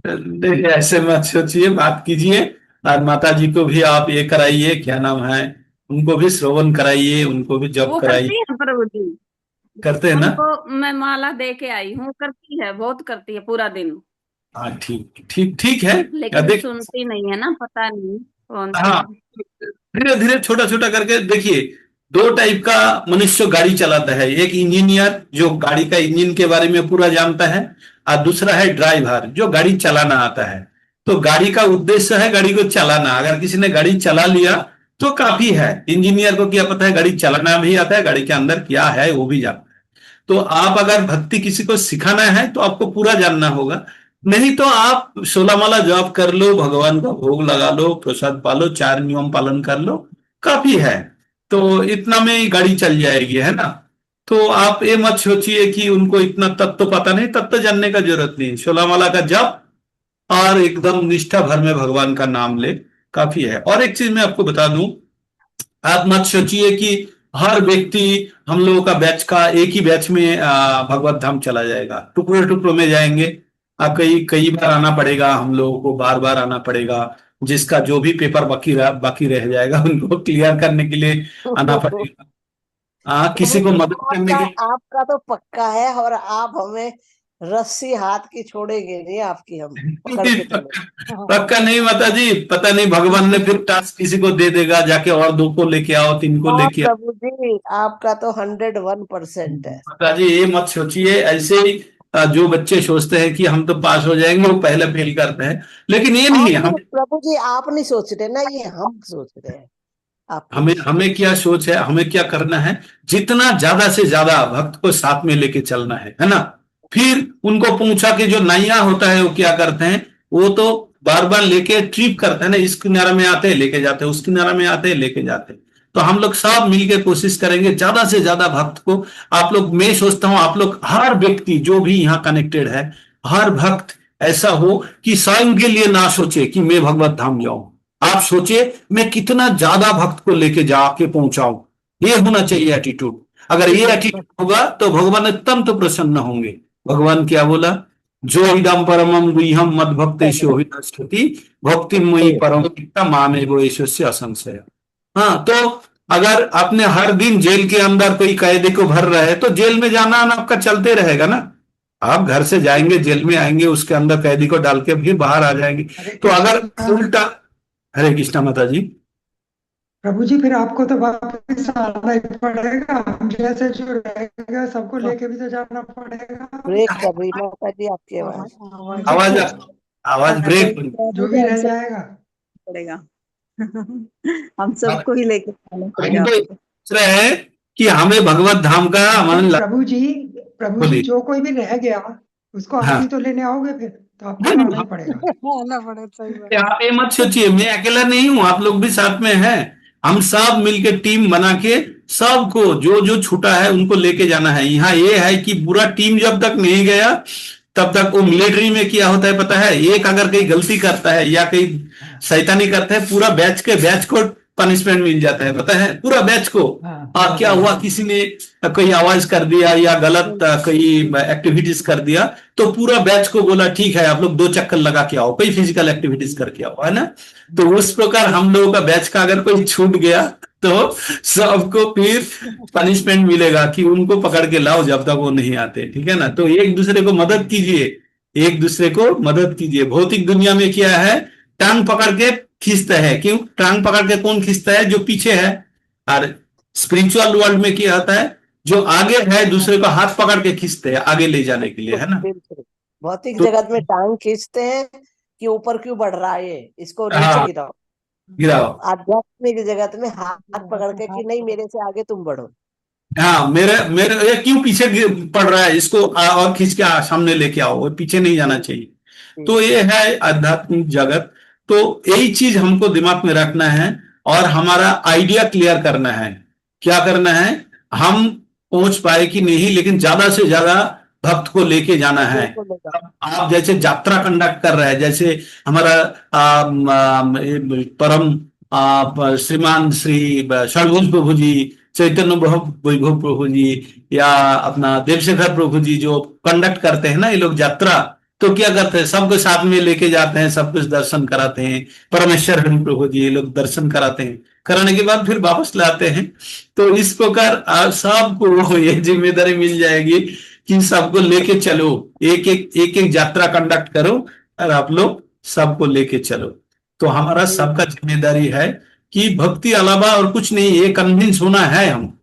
देखिए ऐसे मत सोचिए, बात कीजिए। और माता जी को भी आप ये कराइए, क्या नाम है, उनको भी श्रवण कराइए, उनको भी जप वो कराइए। करती है प्रभु जी, करते हैं ना? उनको मैं माला दे के आई हूँ, करती है, बहुत करती है पूरा दिन। हाँ, ठीक ठीक ठीक है। लेकिन देख, सुनती नहीं है ना, पता नहीं कौन हाँ, सी। धीरे धीरे छोटा छोटा करके देखिए। 2 टाइप का मनुष्य गाड़ी चलाता है, एक इंजीनियर जो गाड़ी का इंजन के बारे में पूरा जानता है, और दूसरा है ड्राइवर जो गाड़ी चलाना आता है। तो गाड़ी का उद्देश्य है गाड़ी को चलाना। अगर किसी ने गाड़ी चला लिया तो काफी है। इंजीनियर को क्या पता है, गाड़ी चलाना भी आता है, गाड़ी के अंदर क्या है वो भी जानता है। तो आप अगर भक्ति किसी को सिखाना है तो आपको पूरा जानना होगा, नहीं तो आप 16 माला जप कर लो, भगवान का भोग लगा लो, प्रसाद पालो, 4 नियम पालन कर लो, काफी है। तो इतना में ही गाड़ी चल जाएगी, है ना? तो आप ये मत सोचिए कि उनको इतना तत्व तो पता नहीं, तत्व तो जानने का जरूरत नहीं। 16 माला का जप और एकदम निष्ठा भर में भगवान का नाम ले, काफी है। और एक चीज मैं आपको बता दूं, आप मत सोचिए कि हर व्यक्ति हम लोगों का बैच का एक ही बैच में भगवत धाम चला जाएगा, टुकड़े टुकड़ों में जाएंगे। कई कई बार आना पड़ेगा, हम लोगों को बार बार आना पड़ेगा। जिसका जो भी पेपर बाकी रह जाएगा उनको क्लियर करने के लिए आना पड़ेगा। किसी को मदद करने के लिए। आपका तो पक्का है, और आप हमें रस्सी हाथ की छोड़ेंगे नहीं, आपकी हम पकड़ के चलेंगे। पक्का नहीं माता जी, पता नहीं भगवान ने फिर टास्क किसी को दे देगा, जाके और 2 को लेके आओ, 3 को हाँ लेके आओ। प्रभु जी, आपका तो 101% है। माता जी ये मत सोचिए ऐसे ही। जो बच्चे सोचते हैं कि हम तो पास हो जाएंगे, वो पहले फेल करते हैं, लेकिन ये नहीं है। हम प्रभु जी आप नहीं सोच रहे ना, ये हम सोच रहे हैं। आप हमें क्या सोच है, हमें क्या करना है, जितना ज्यादा से ज्यादा भक्त को साथ में लेके चलना है ना। फिर उनको पूछा कि जो नैया होता है वो क्या करते हैं, वो तो बार बार लेके ट्रिप करते हैं ना, इस किनारे में आते हैं लेके जाते हैं, उस किनारे में आते हैं लेके जाते हैं। तो हम लोग सब मिलके कोशिश करेंगे ज्यादा से ज्यादा भक्त को। आप लोग, मैं सोचता हूं आप लोग हर व्यक्ति जो भी यहाँ कनेक्टेड है, हर भक्त ऐसा हो कि स्वयं के लिए ना सोचे कि मैं भगवत धाम जाऊं। आप सोचिए मैं कितना ज्यादा भक्त को लेके जाके पहुंचाऊं, ये होना चाहिए एटीट्यूड। अगर ये एटीट्यूड होगा तो भगवान एकदम तो प्रसन्न होंगे। भगवान क्या बोला, जो इदम परमम गुह्यम मद भक्ति भक्ति मुई परम मामे वो ईश्वर असंशय। हाँ, तो अगर आपने हर दिन जेल के अंदर कोई कैदी को भर रहा है तो जेल में जाना आना आपका चलते रहेगा ना। आप घर से जाएंगे, जेल में आएंगे, उसके अंदर कैदी को डाल के फिर बाहर आ जाएंगे। तो अगर उल्टा, हरे कृष्णा माता जी। प्रभु जी फिर आपको तो वापस आना ही पड़ेगा, हम जैसे जो रहेगा सबको लेके भी तो जाना पड़ेगा। ब्रेक कर रही माता जी आपकी आवाज। आवाज ब्रेक। जो भी रह जाएगा पड़ेगा। हम सबको ही लेके जाना पड़ेगा। दूसरा है कि हमें भगवत धाम का मन प्रभु जी जो कोई भी रह गया उसको आप ही तो लेने आओगे, फिर तो आपको आना ही पड़ेगा। आना पड़े, सही बात। आप ये मत सोचिए मैं अकेला नहीं हूं, आप लोग भी साथ में हैं। हम सब मिलके टीम बना के सबको जो जो छूटा है उनको लेके जाना है। यहाँ ये है कि पूरा टीम जब तक नहीं गया तब तक, वो मिलिट्री में क्या होता है पता है, एक अगर कहीं गलती करता है या कहीं शैतानी करता है, पूरा बैच को पनिशमेंट मिल जाता है, पता है, पूरा बैच को। और क्या हुआ, किसी ने कोई आवाज कर दिया या गलत कोई एक्टिविटीज कर दिया तो पूरा बैच को बोला ठीक है आप लोग 2 चक्कर लगा के आओ, कोई फिजिकल एक्टिविटीज करके आओ, है ना। तो उस प्रकार हम लोगों का बैच का अगर कोई छूट गया तो सबको फिर पनिशमेंट मिलेगा कि उनको पकड़ के लाओ जब तक वो नहीं आते, ठीक है ना। तो एक दूसरे को मदद कीजिए, एक दूसरे को मदद कीजिए। भौतिक दुनिया में क्या है, टांग पकड़ के खींचता है, क्यों टांग पकड़ के कौन खींचता है, जो पीछे है। और स्पिरिचुअल वर्ल्ड में क्या होता है, जो आगे है दूसरे को हाथ पकड़ के खींचते हैं आगे ले जाने के लिए, है ना। भौतिक जगत में टांग खींचते हैं कि ऊपर क्यों बढ़ रहा है, इसको नीचे गिराओ। आध्यात्मिक जगत में हाथ पकड़ के कि नहीं मेरे से आगे तुम बढ़ो। हाँ, मेरे ये क्यों पीछे पड़ रहा है, इसको और खींच के सामने लेके आओ, वो पीछे नहीं जाना चाहिए। तो ये है आध्यात्मिक जगत। तो यही चीज हमको दिमाग में रखना है और हमारा आइडिया क्लियर करना है। क्या करना है, हम पहुंच पाए कि नहीं, लेकिन ज्यादा से ज्यादा भक्त को लेके जाना है। आप जैसे यात्रा कंडक्ट कर रहे हैं, जैसे हमारा परम श्रीमान श्री षडभुज प्रभु जी, चैतन्य वैभव प्रभु जी या अपना देवशेखर प्रभु जी जो कंडक्ट करते हैं ना ये लोग यात्रा, तो क्या करते हैं, सबको साथ में लेके जाते हैं, सब कुछ दर्शन कराते हैं। परमेश्वर हरि प्रभु जी ये लोग दर्शन कराते हैं, कराने के बाद फिर वापस लाते हैं। तो इस प्रकार सबको ये जिम्मेदारी मिल जाएगी कि सबको लेके चलो, एक यात्रा कंडक्ट करो और आप लोग सबको लेके चलो। तो हमारा सबका जिम्मेदारी है कि भक्ति अलावा और कुछ नहीं, ये कन्विंस होना है। हम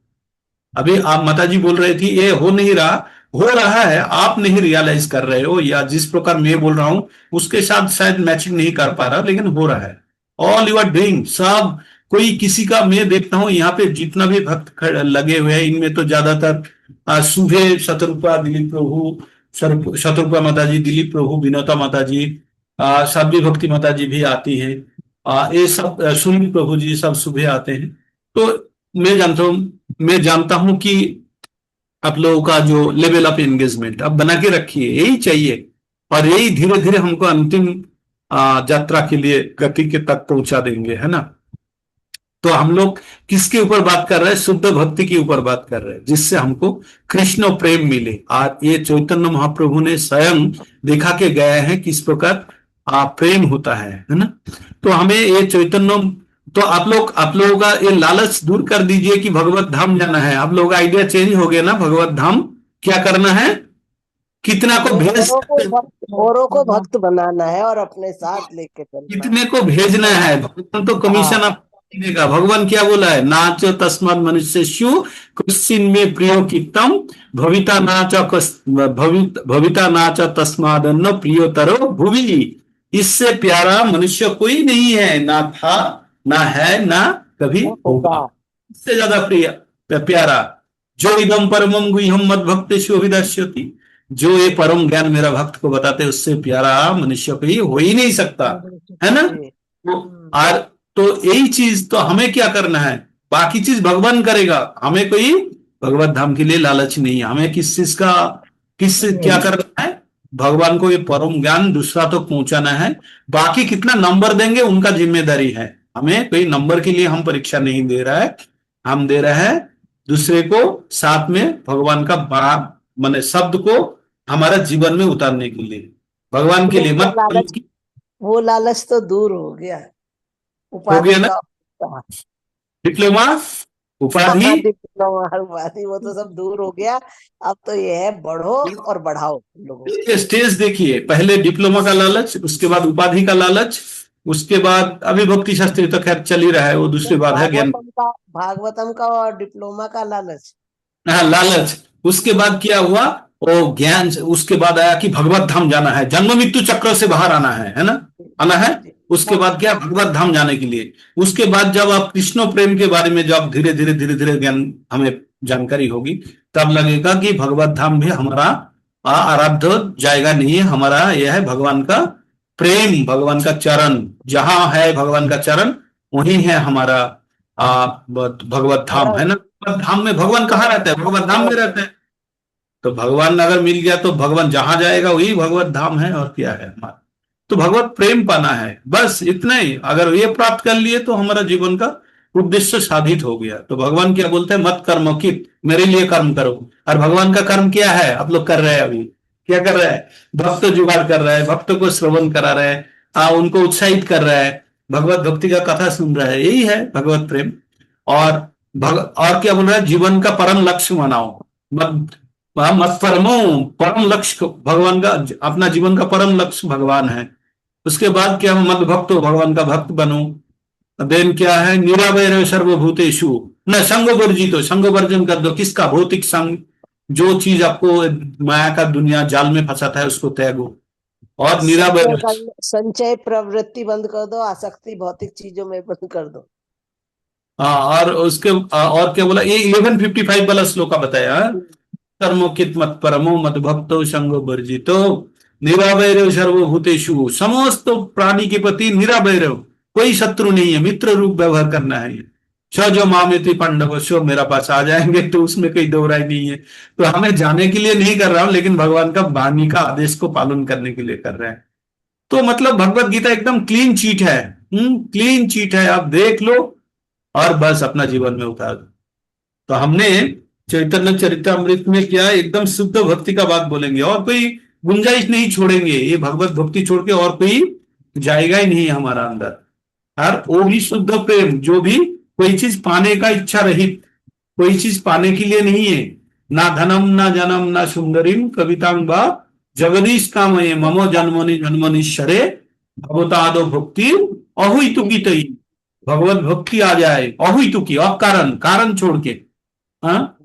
अभी आप माता जी बोल रही थी ये हो नहीं रहा, हो रहा है, आप नहीं रियलाइज कर रहे हो, या जिस प्रकार मैं बोल रहा हूं उसके साथ शायद मैचिंग नहीं कर पा रहा, लेकिन हो रहा है। ऑल यू आर डूइंग, सब कोई किसी का, मैं देखता हूं यहाँ पे जितना भी भक्त लगे हुए हैं इनमें तो ज्यादातर सुबह शतरूपा दिलीप प्रभु, शतरूपा माता जी, दिलीप प्रभु, विनोता माता जी, साध्वी भक्ति माता जी भी आती है, ये सब सुनील प्रभु जी सब सुबह आते हैं। तो मैं जानता हूं कि आप लोगों का जो लेवल ऑफ एंगेजमेंट अब बना के रखिए, यही चाहिए, और यही धीरे धीरे हमको अंतिम यात्रा के लिए गति के तक पहुंचा देंगे, है ना। तो हम लोग किसके ऊपर बात कर रहे हैं? शुद्ध भक्ति के ऊपर बात कर रहे हैं, जिससे हमको कृष्ण प्रेम मिले। और ये चैतन्य महाप्रभु ने स्वयं दिखा के गए हैं किस प्रकार प्रेम होता है ना। तो हमें ये चैतन्य, तो आप लोगों का ये लालच दूर कर दीजिए कि भगवत धाम जाना है। आप लोगों का आइडिया चेंज हो गया ना, भगवत धाम क्या करना है, कितना को भेज, औरों को भक्त बनाना है और अपने साथ लेके चलना, कितने को भेजना है। भगवान तो कमीशन आप देगा। भगवान क्या बोला है? नाचो तस्मात् मनुष्येषु कश्चिन में प्रियो कित्तम भविता नाच तस्मादन्न प्रियोतरो भुवि। इससे प्यारा मनुष्य कोई नहीं है, ना था, ना है, ना कभी होगा। इससे ज्यादा प्यारा जो इदम परमम गुह्यम मद भक्तेषु अभिदर्शयति, जो ये परम ज्ञान मेरा भक्त को बताते, उससे प्यारा मनुष्य कोई हो ही नहीं सकता, है ना। और तो यही चीज, तो हमें क्या करना है? बाकी चीज भगवान करेगा, हमें कोई भगवत धाम के लिए लालच नहीं है। हमें किस चीज का, क्या करना है? भगवान को ये परम ज्ञान दूसरा तो पहुंचाना है। बाकी कितना नंबर देंगे उनका जिम्मेदारी है। हमें कोई नंबर के लिए हम परीक्षा नहीं दे रहा है, हम दे रहे हैं दूसरे को साथ में भगवान का बड़ा माने शब्द को हमारा जीवन में उतारने के लिए, भगवान के लिए। वो लालच तो दूर हो गया, हो गया ना। डिप्लोमा उपाधि वो तो सब दूर हो गया। अब तो ये है बढ़ो और बढ़ाओ लोगों। स्टेज देखिए, पहले डिप्लोमा का लालच, उसके बाद उपाधि का लालच, उसके बाद अभी भक्ति शास्त्री तो खैर चल ही रहा है, वो दूसरी बात है। ज्ञान भागवतम का और डिप्लोमा का लालच, हाँ लालच। उसके बाद क्या हुआ? वो ज्ञान। उसके बाद आया कि भगवत धाम जाना है, जन्म मृत्यु चक्र से बाहर आना है ना, आना है। उसके बाद क्या? भगवत धाम जाने के लिए। उसके बाद जब आप कृष्ण प्रेम के बारे में जब धीरे धीरे ज्ञान हमें जानकारी होगी, तब लगेगा कि भगवत धाम भी हमारा आराध्य जाएगा नहीं है। हमारा यह है भगवान का प्रेम, भगवान का चरण। जहां है भगवान का चरण, वही है हमारा भगवत धाम, है ना। भगवत धाम में भगवान कहाँ रहता है? भगवत धाम में रहता है। तो भगवान अगर मिल गया तो भगवान जहां जाएगा वही भगवत धाम है, और क्या है हमारा। तो भगवत प्रेम पाना है, बस इतना ही। अगर ये प्राप्त कर लिए तो हमारा जीवन का उद्देश्य साधित हो गया। तो भगवान क्या बोलते हैं? मत कर्म कित, मेरे लिए कर्म करो। और भगवान का कर्म क्या है? आप लोग कर रहे हैं अभी, क्या कर रहे हैं? भक्त जुगाड़ कर रहे हैं, भक्त को श्रवण करा रहे हैं, उनको उत्साहित कर रहा है, भगवत भक्ति का कथा सुन रहा है। यही है भगवत प्रेम। और क्या बोल रहा है? जीवन का परम लक्ष्य बनाओ। मत परमो, परम लक्ष्य भगवान का, अपना जीवन का परम लक्ष्य भगवान है। उसके बाद क्या? मत भक्तो, भगवान का भक्त बनो। देन क्या है? निरावैर सर्वभूतेषु न संग वर्जितो, संग वर्जन कर दो। किसका? भौतिक संग, जो चीज आपको माया का दुनिया जाल में फंसाता है उसको त्यागो। और निरावैर संचय प्रवृत्ति बंद कर दो, आसक्ति भौतिक चीजों में बंद कर दो। और उसके और क्या बोला? ये 1155 वाला श्लोक का बताया। कर्मोकित मत परमो मत भक्तो संग वर्जितो निरावैर सर्वभूतेषु, समस्त प्राणी के प्रति निरावैर, कोई शत्रु नहीं है, मित्र रूप व्यवहार करना है। स जो मामेति पांडव सो, मेरा पास आ जाएंगे तो उसमें कोई दो राय नहीं है। तो हमें जाने के लिए नहीं कर रहा हूं, लेकिन भगवान का वाणी का आदेश को पालन करने के लिए कर रहे हैं। तो मतलब भगवत गीता एकदम क्लीन चीट है, क्लीन चीट है। आप देख लो और बस अपना जीवन में उतार दो। तो हमने चैतन्य चरितामृत में क्या एकदम शुद्ध भक्ति का बात बोलेंगे, और कोई गुंजाइश नहीं छोड़ेंगे। ये भगवत भक्ति छोड़ के और कोई जाएगा ही नहीं हमारा अंदर। और वो भी शुद्ध प्रेम, जो भी कोई चीज पाने का इच्छा रहित, कोई चीज पाने के लिए नहीं है। ना धनम ना जनम ना सुंदरीम कवितांग बा जगदीश कामये ममो जन्मनि जन्मनिश्चरे भगवतादो भक्ति अहुइतुकी तई। भगवत भक्ति आ जाए अहुइतुकी, और कारण छोड़ के। हाँ,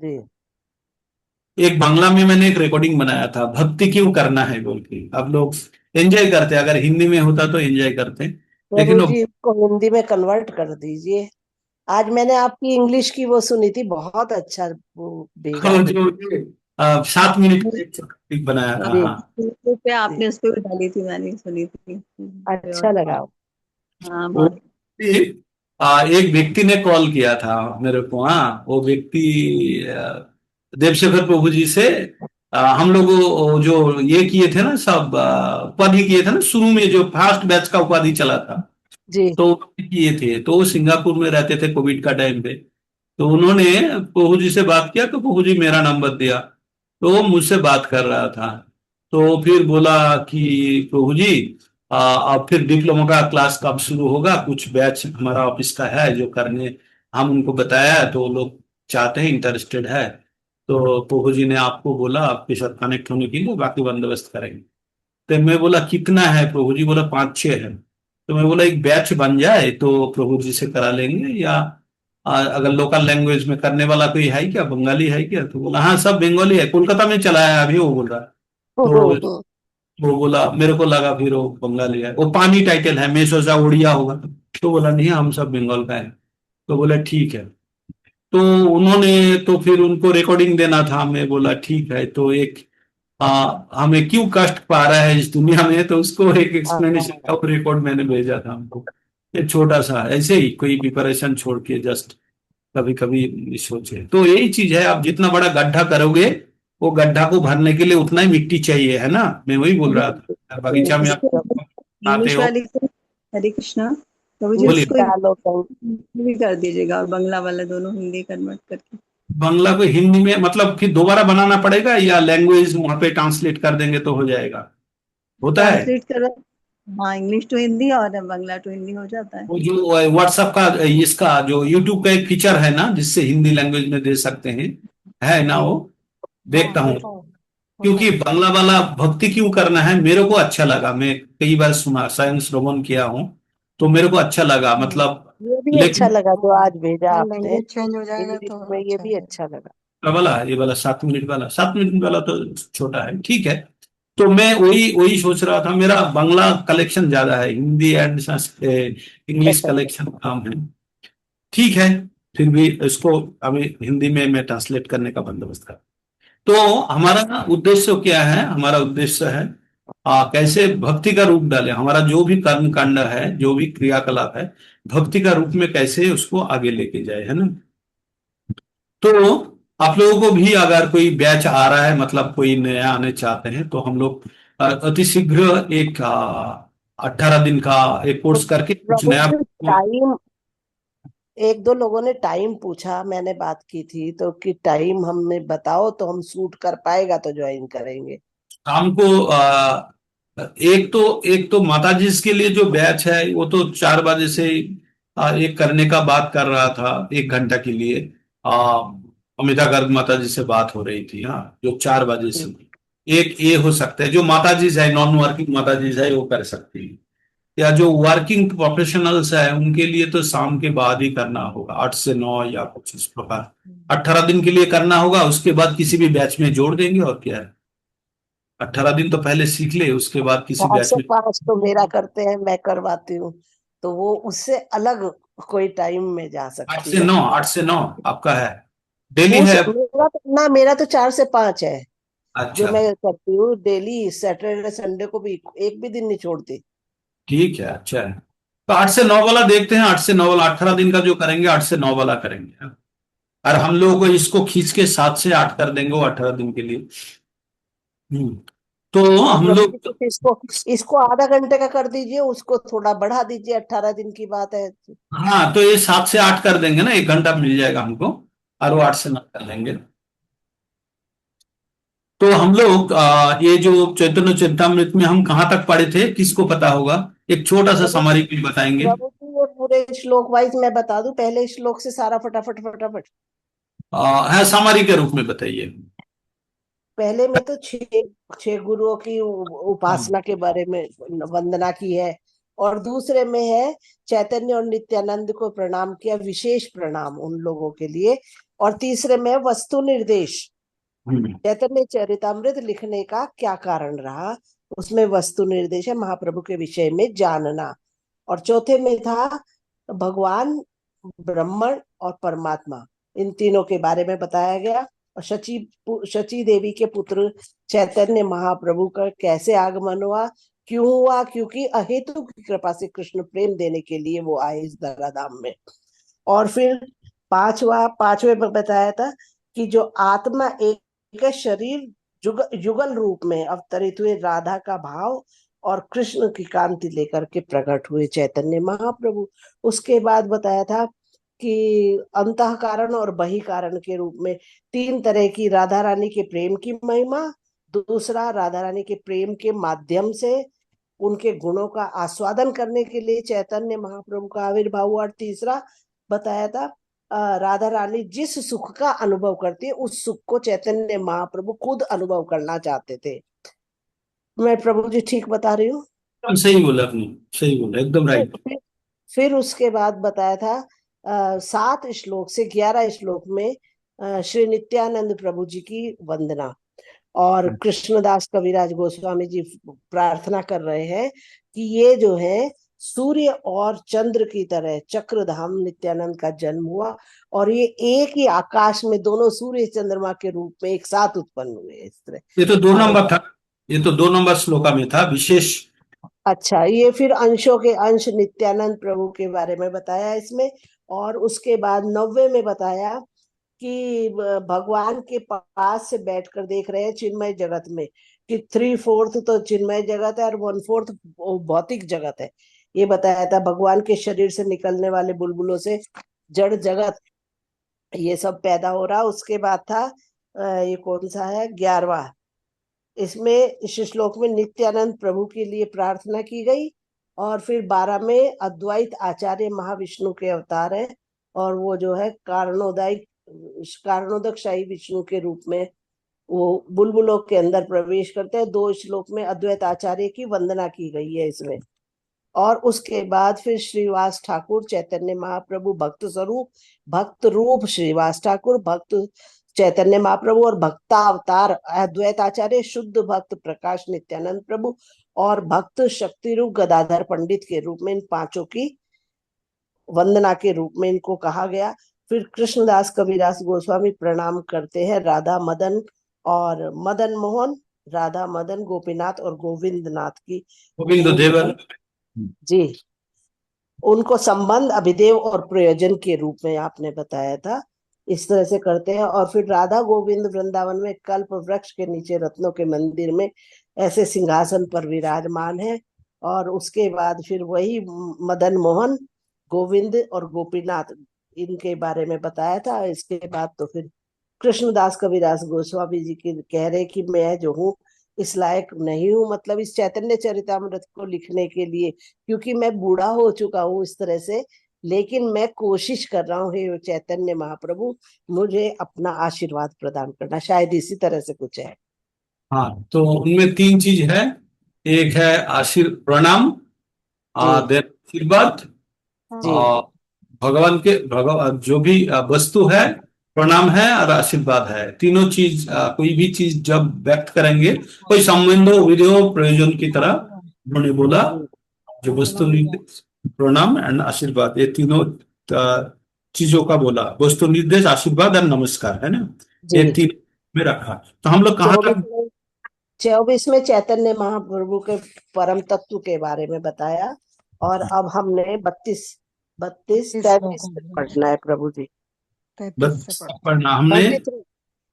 एक बांग्ला में मैंने एक रिकॉर्डिंग बनाया था, भक्ति क्यों करना है बोल के। आप लोग एंजॉय करते, अगर हिंदी में होता तो एंजॉय करते, लेकिन जी को हिंदी में कन्वर्ट कर दीजिए। आज मैंने आपकी इंग्लिश की वो सुनी थी, बहुत अच्छा वो जो 7 मिनट बनाया था। पे आपने उस पर डाली थी, मैंने सुनी थी, अच्छा लगा। हाँ, एक व्यक्ति ने कॉल किया था मेरे को। हाँ, वो व्यक्ति देवशेखर प्रभु जी से हम लोग जो ये किए थे ना, सब उपाधि किए थे ना शुरू में, जो फर्स्ट बैच का उपाधि चला था, जी। तो किए थे, तो वो सिंगापुर में रहते थे कोविड का टाइम पे। तो उन्होंने प्रभु जी से बात किया, तो प्रभु जी मेरा नंबर दिया, तो वो मुझसे बात कर रहा था। तो फिर बोला कि प्रभु जी अब फिर डिप्लोमा का क्लास कब शुरू होगा, कुछ बैच हमारा ऑफिस का है जो करने, हम उनको बताया है, तो वो लोग चाहते हैं, इंटरेस्टेड है। तो प्रभु जी ने आपको बोला आपके साथ कनेक्ट होने के लिए, बाकी बंदोबस्त करेंगे। तो मैं बोला कितना है, प्रभु जी बोला 5-6 है। तो मैं बोला एक बैच बन जाए तो प्रभु जी से करा लेंगे, या अगर लोकल लैंग्वेज में करने वाला कोई है क्या, बंगाली है क्या? तो बोला हाँ सब बंगाली है, कोलकाता में चला है अभी, वो बोल रहा है। तो वो बोला, मेरे को लगा फिर वो बंगाली है, वो पानी टाइटल है, मैं सोचा उड़िया होगा। तो बोला नहीं हम सब बंगाल का है। तो बोला ठीक है। तो उन्होंने, तो फिर उनको रिकॉर्डिंग देना था, मैं बोला ठीक है। तो एक हमें क्यों कष्ट पा रहा है इस दुनिया में, तो उसको एक एक्सप्लेनेशन का रिकॉर्ड मैंने भेजा था हमको, एक छोटा सा, ऐसे ही कोई प्रिपरेशन छोड़ के जस्ट कभी कभी सोचे। तो यही चीज है, आप जितना बड़ा गड्ढा करोगे, वो गड्ढा को भरने के लिए उतना ही मिट्टी चाहिए, है ना? मैं वही बोल रहा था, बगीचा में आप आते इंग्लिश हो। वाली को हरे कृष्णा प्रभु जी, बोलिए। उसको भी कर दीजिएगा, और बांग्ला वाला दोनों हिंदी कन्वर्ट करके। बांग्ला को हिंदी में मतलब फिर दोबारा बनाना पड़ेगा, या लैंग्वेज वहां पे ट्रांसलेट कर देंगे तो हो जाएगा? होता है ट्रांसलेट करो, हाँ, इंग्लिश टू हिंदी और बांग्ला टू हिंदी हो जाता है। वो जो व्हाट्सएप का, इसका जो यूट्यूब का एक फीचर है ना, जिससे हिंदी लैंग्वेज में दे सकते हैं, है ना वो? देखता हूँ। क्योंकि बांग्ला वाला भक्ति क्यों करना है, मेरे को अच्छा लगा, मैं कई बार सुना, स्वयं श्रवण किया हूँ, तो मेरे को अच्छा लगा, मतलब। ये भी अच्छा लेकिन लगा जो आज भेजा आपने, लैंग्वेज चेंज हो जाएगा इंग्लिश तो में, ये अच्छा भी है। अच्छा लगा। ये वाला 7 मिनट वाला, 7 मिनट वाला तो छोटा है, ठीक है। तो मैं वही वही सोच रहा था, मेरा बांग्ला कलेक्शन ज्यादा है, हिंदी एंड इंग्लिश कलेक्शन कम है। ठीक है, फिर भी इसको अभी हिंदी में मैं ट्रांसलेट करने का बंदोबस्त कर। तो हमारा उद्देश्य क्या है? हमारा उद्देश्य है कैसे भक्ति का रूप डालें, हमारा जो भी कर्म कांड है, जो भी क्रियाकलाप है, भक्ति का रूप में कैसे उसको आगे लेके जाए, है ना? तो आप लोगों को भी अगर कोई बैच आ रहा है, मतलब कोई नया आने चाहते हैं, तो हम लोग अति शीघ्र एक 18 दिन का एक तो कोर्स करके कुछ प्रभु नया। जी टाइम, एक दो लोगों ने टाइम पूछा, मैंने बात की थी तो कि टाइम हमें बताओ तो हम सूट कर पाएगा तो ज्वाइन करेंगे। शाम को एक तो माता जी के लिए जो बैच है, वो तो 4 बजे से एक करने का बात कर रहा था, 1 घंटा के लिए। अमिता गर्ग माता जी से बात हो रही थी, हाँ, जो 4 बजे से। एक ये हो सकता है, जो माता जी है, नॉन वर्किंग माता जी है, वो कर सकती है। या जो वर्किंग प्रोफेशनल्स है, उनके लिए तो शाम के बाद ही करना होगा, 8 से 9 या कुछ इस प्रकार। 18 दिन के लिए करना होगा, उसके बाद किसी भी बैच में जोड़ देंगे, और क्या है, 18 दिन तो पहले सीख ले, उसके बाद किसी चार बैच से में। पांच तो मेरा करते हैं, मैं करवाती हूँ, तो वो उससे अलग कोई टाइम में जा आठ सकती से है। नौ 8 से 9 आपका है, डेली उस है? मेरा तो 4 से 5 है, जो अच्छा, मैं करती हूँ डेली, सैटरडे संडे को भी एक भी दिन नहीं छोड़ती। ठीक है, अच्छा है। तो 8 से 9 वाला देखते हैं, 8 से 9 वाला 18 दिन का जो करेंगे, 8 से 9 वाला करेंगे। और हम लोगों को इसको खींच के 7 से 8 कर देंगे, वो 18 दिन के लिए। हम्म। तो और हम प्रभु जी लोग, कुछ इसको आधा घंटे का कर दीजिए, उसको थोड़ा बढ़ा दीजिए, 18 दिन की बात है। हाँ, तो ये 7 से 8 कर देंगे ना, 1 घंटा मिल जाएगा हमको, और वो 8 से 9 कर देंगे। तो हम लोग ये जो चैतन्य चेतामृत में हम कहाँ तक पढ़े थे, किसको पता होगा? एक छोटा सा प्रभु समरी भी बताएंगे। प्रभु जी ये पूरे श्लोक वाइज मैं बता दूं, पहले श्लोक से सारा फटाफट फटाफट। है, समरी के रूप में बताइए। पहले में तो छह गुरुओं की हाँ। उपासना के बारे में वंदना की है, और दूसरे में है चैतन्य और नित्यानंद को प्रणाम किया, विशेष प्रणाम उन लोगों के लिए, और तीसरे में वस्तु निर्देश, चैतन्य चरितामृत लिखने का क्या कारण रहा, उसमें वस्तु निर्देश है, महाप्रभु के विषय में जानना। और चौथे में था भगवान, ब्रह्मण और परमात्मा, इन तीनों के बारे में बताया गया। और शची देवी के पुत्र चैतन्य महाप्रभु का कैसे आगमन हुआ, क्यों हुआ, क्योंकि अहेतु की कृपा से कृष्ण प्रेम देने के लिए वो आए इस धराधाम में। और फिर पांचवे में बताया था कि जो आत्मा एक शरीर युगल रूप में अवतरित हुए राधा का भाव और कृष्ण की कांति लेकर के प्रकट हुए चैतन्य महाप्रभु। उसके बाद बताया था कि अंतः कारण और बहि कारण के रूप में 3 तरह की राधा रानी के प्रेम की महिमा, दूसरा राधा रानी के प्रेम के माध्यम से उनके गुणों का आस्वादन करने के लिए चैतन्य महाप्रभु का आविर्भाव हुआ, और तीसरा बताया था राधा रानी जिस सुख का अनुभव करती है उस सुख को चैतन्य महाप्रभु खुद अनुभव करना चाहते थे। मैं प्रभु जी ठीक बता रही हूँ? सही बोला आपने, सही बोला, एकदम राइट। फिर उसके बाद बताया था 7 श्लोक से 11 श्लोक में श्री नित्यानंद प्रभु जी की वंदना, और कृष्णदास कविराज गोस्वामी जी प्रार्थना कर रहे हैं कि ये जो है सूर्य और चंद्र की तरह चक्रधाम नित्यानंद का जन्म हुआ, और ये एक ही आकाश में दोनों सूर्य चंद्रमा के रूप में एक साथ उत्पन्न हुए इस तरह। ये तो 2 नंबर था, ये तो 2 नंबर श्लोका में था विशेष। अच्छा, ये फिर अंशों के अंश नित्यानंद प्रभु के बारे में बताया इसमें। और उसके बाद 90 में बताया कि भगवान के पास से बैठकर देख रहे हैं चिन्मय जगत में कि 3/4 तो चिन्मय जगत है और 1/4 भौतिक जगत है। ये बताया था भगवान के शरीर से निकलने वाले बुलबुलों से जड़ जगत ये सब पैदा हो रहा। उसके बाद था ये कौन सा है 11वां, इसमें इस श्लोक में नित्यानंद प्रभु के लिए प्रार्थना की गई। और फिर 12 में अद्वैत आचार्य महाविष्णु के अवतार है, और वो जो है कारणोदक शाही विष्णु के रूप में वो बुलबुलों के अंदर प्रवेश करते हैं। 2 श्लोक में अद्वैत आचार्य की वंदना की गई है इसमें। और उसके बाद फिर श्रीवास ठाकुर चैतन्य महाप्रभु भक्त स्वरूप, भक्त रूप श्रीवास ठाकुर, भक्त चैतन्य महाप्रभु और भक्तावतार अद्वैत आचार्य, शुद्ध भक्त प्रकाश नित्यानंद प्रभु और भक्त शक्ति रूप गदाधर पंडित के रूप में इन 5 की वंदना के रूप में इनको कहा गया। फिर कृष्णदास कविराज गोस्वामी प्रणाम करते हैं राधा मदन और मदन मोहन, राधा मदन गोपीनाथ और गोविंद नाथ की, गोविंद देवर जी, उनको संबंध अभिदेव और प्रयोजन के रूप में आपने बताया था, इस तरह से करते हैं। और फिर राधा गोविंद वृंदावन में कल्प वृक्ष के नीचे रत्नों के मंदिर में ऐसे सिंहासन पर विराजमान है। और उसके बाद फिर वही मदन मोहन, गोविंद और गोपीनाथ इनके बारे में बताया था। इसके बाद तो फिर कृष्णदास कविराज गोस्वामी जी की कह रहे कि मैं जो हूँ इस लायक नहीं हूँ, मतलब इस चैतन्य चरितामृत को लिखने के लिए, क्योंकि मैं बूढ़ा हो चुका हूँ इस तरह से, लेकिन मैं कोशिश कर रहा हूँ हे चैतन्य महाप्रभु मुझे अपना आशीर्वाद प्रदान करना, शायद इसी तरह से कुछ है। हाँ, तो उनमें 3 चीज है, एक है प्रणाम, आशीर्वाद, और भगवान के जो भी वस्तु है प्रणाम है और आशीर्वाद है। तीनों चीज कोई भी चीज जब व्यक्त करेंगे, कोई संबंधो विधियो प्रयोजन की तरह उन्होंने बोला, जो वस्तु निर्देश प्रणाम एंड आशीर्वाद, ये तीनों चीजों का बोला, वस्तु निर्देश आशीर्वाद और नमस्कार, है ना, ये 3 में रखा। तो हम लोग कहाँ तक 24 में चैतन्य महाप्रभु के परम तत्व के बारे में बताया, और अब हमने 33 पढ़ना है प्रभु जी। 32 पढ़ना हमने,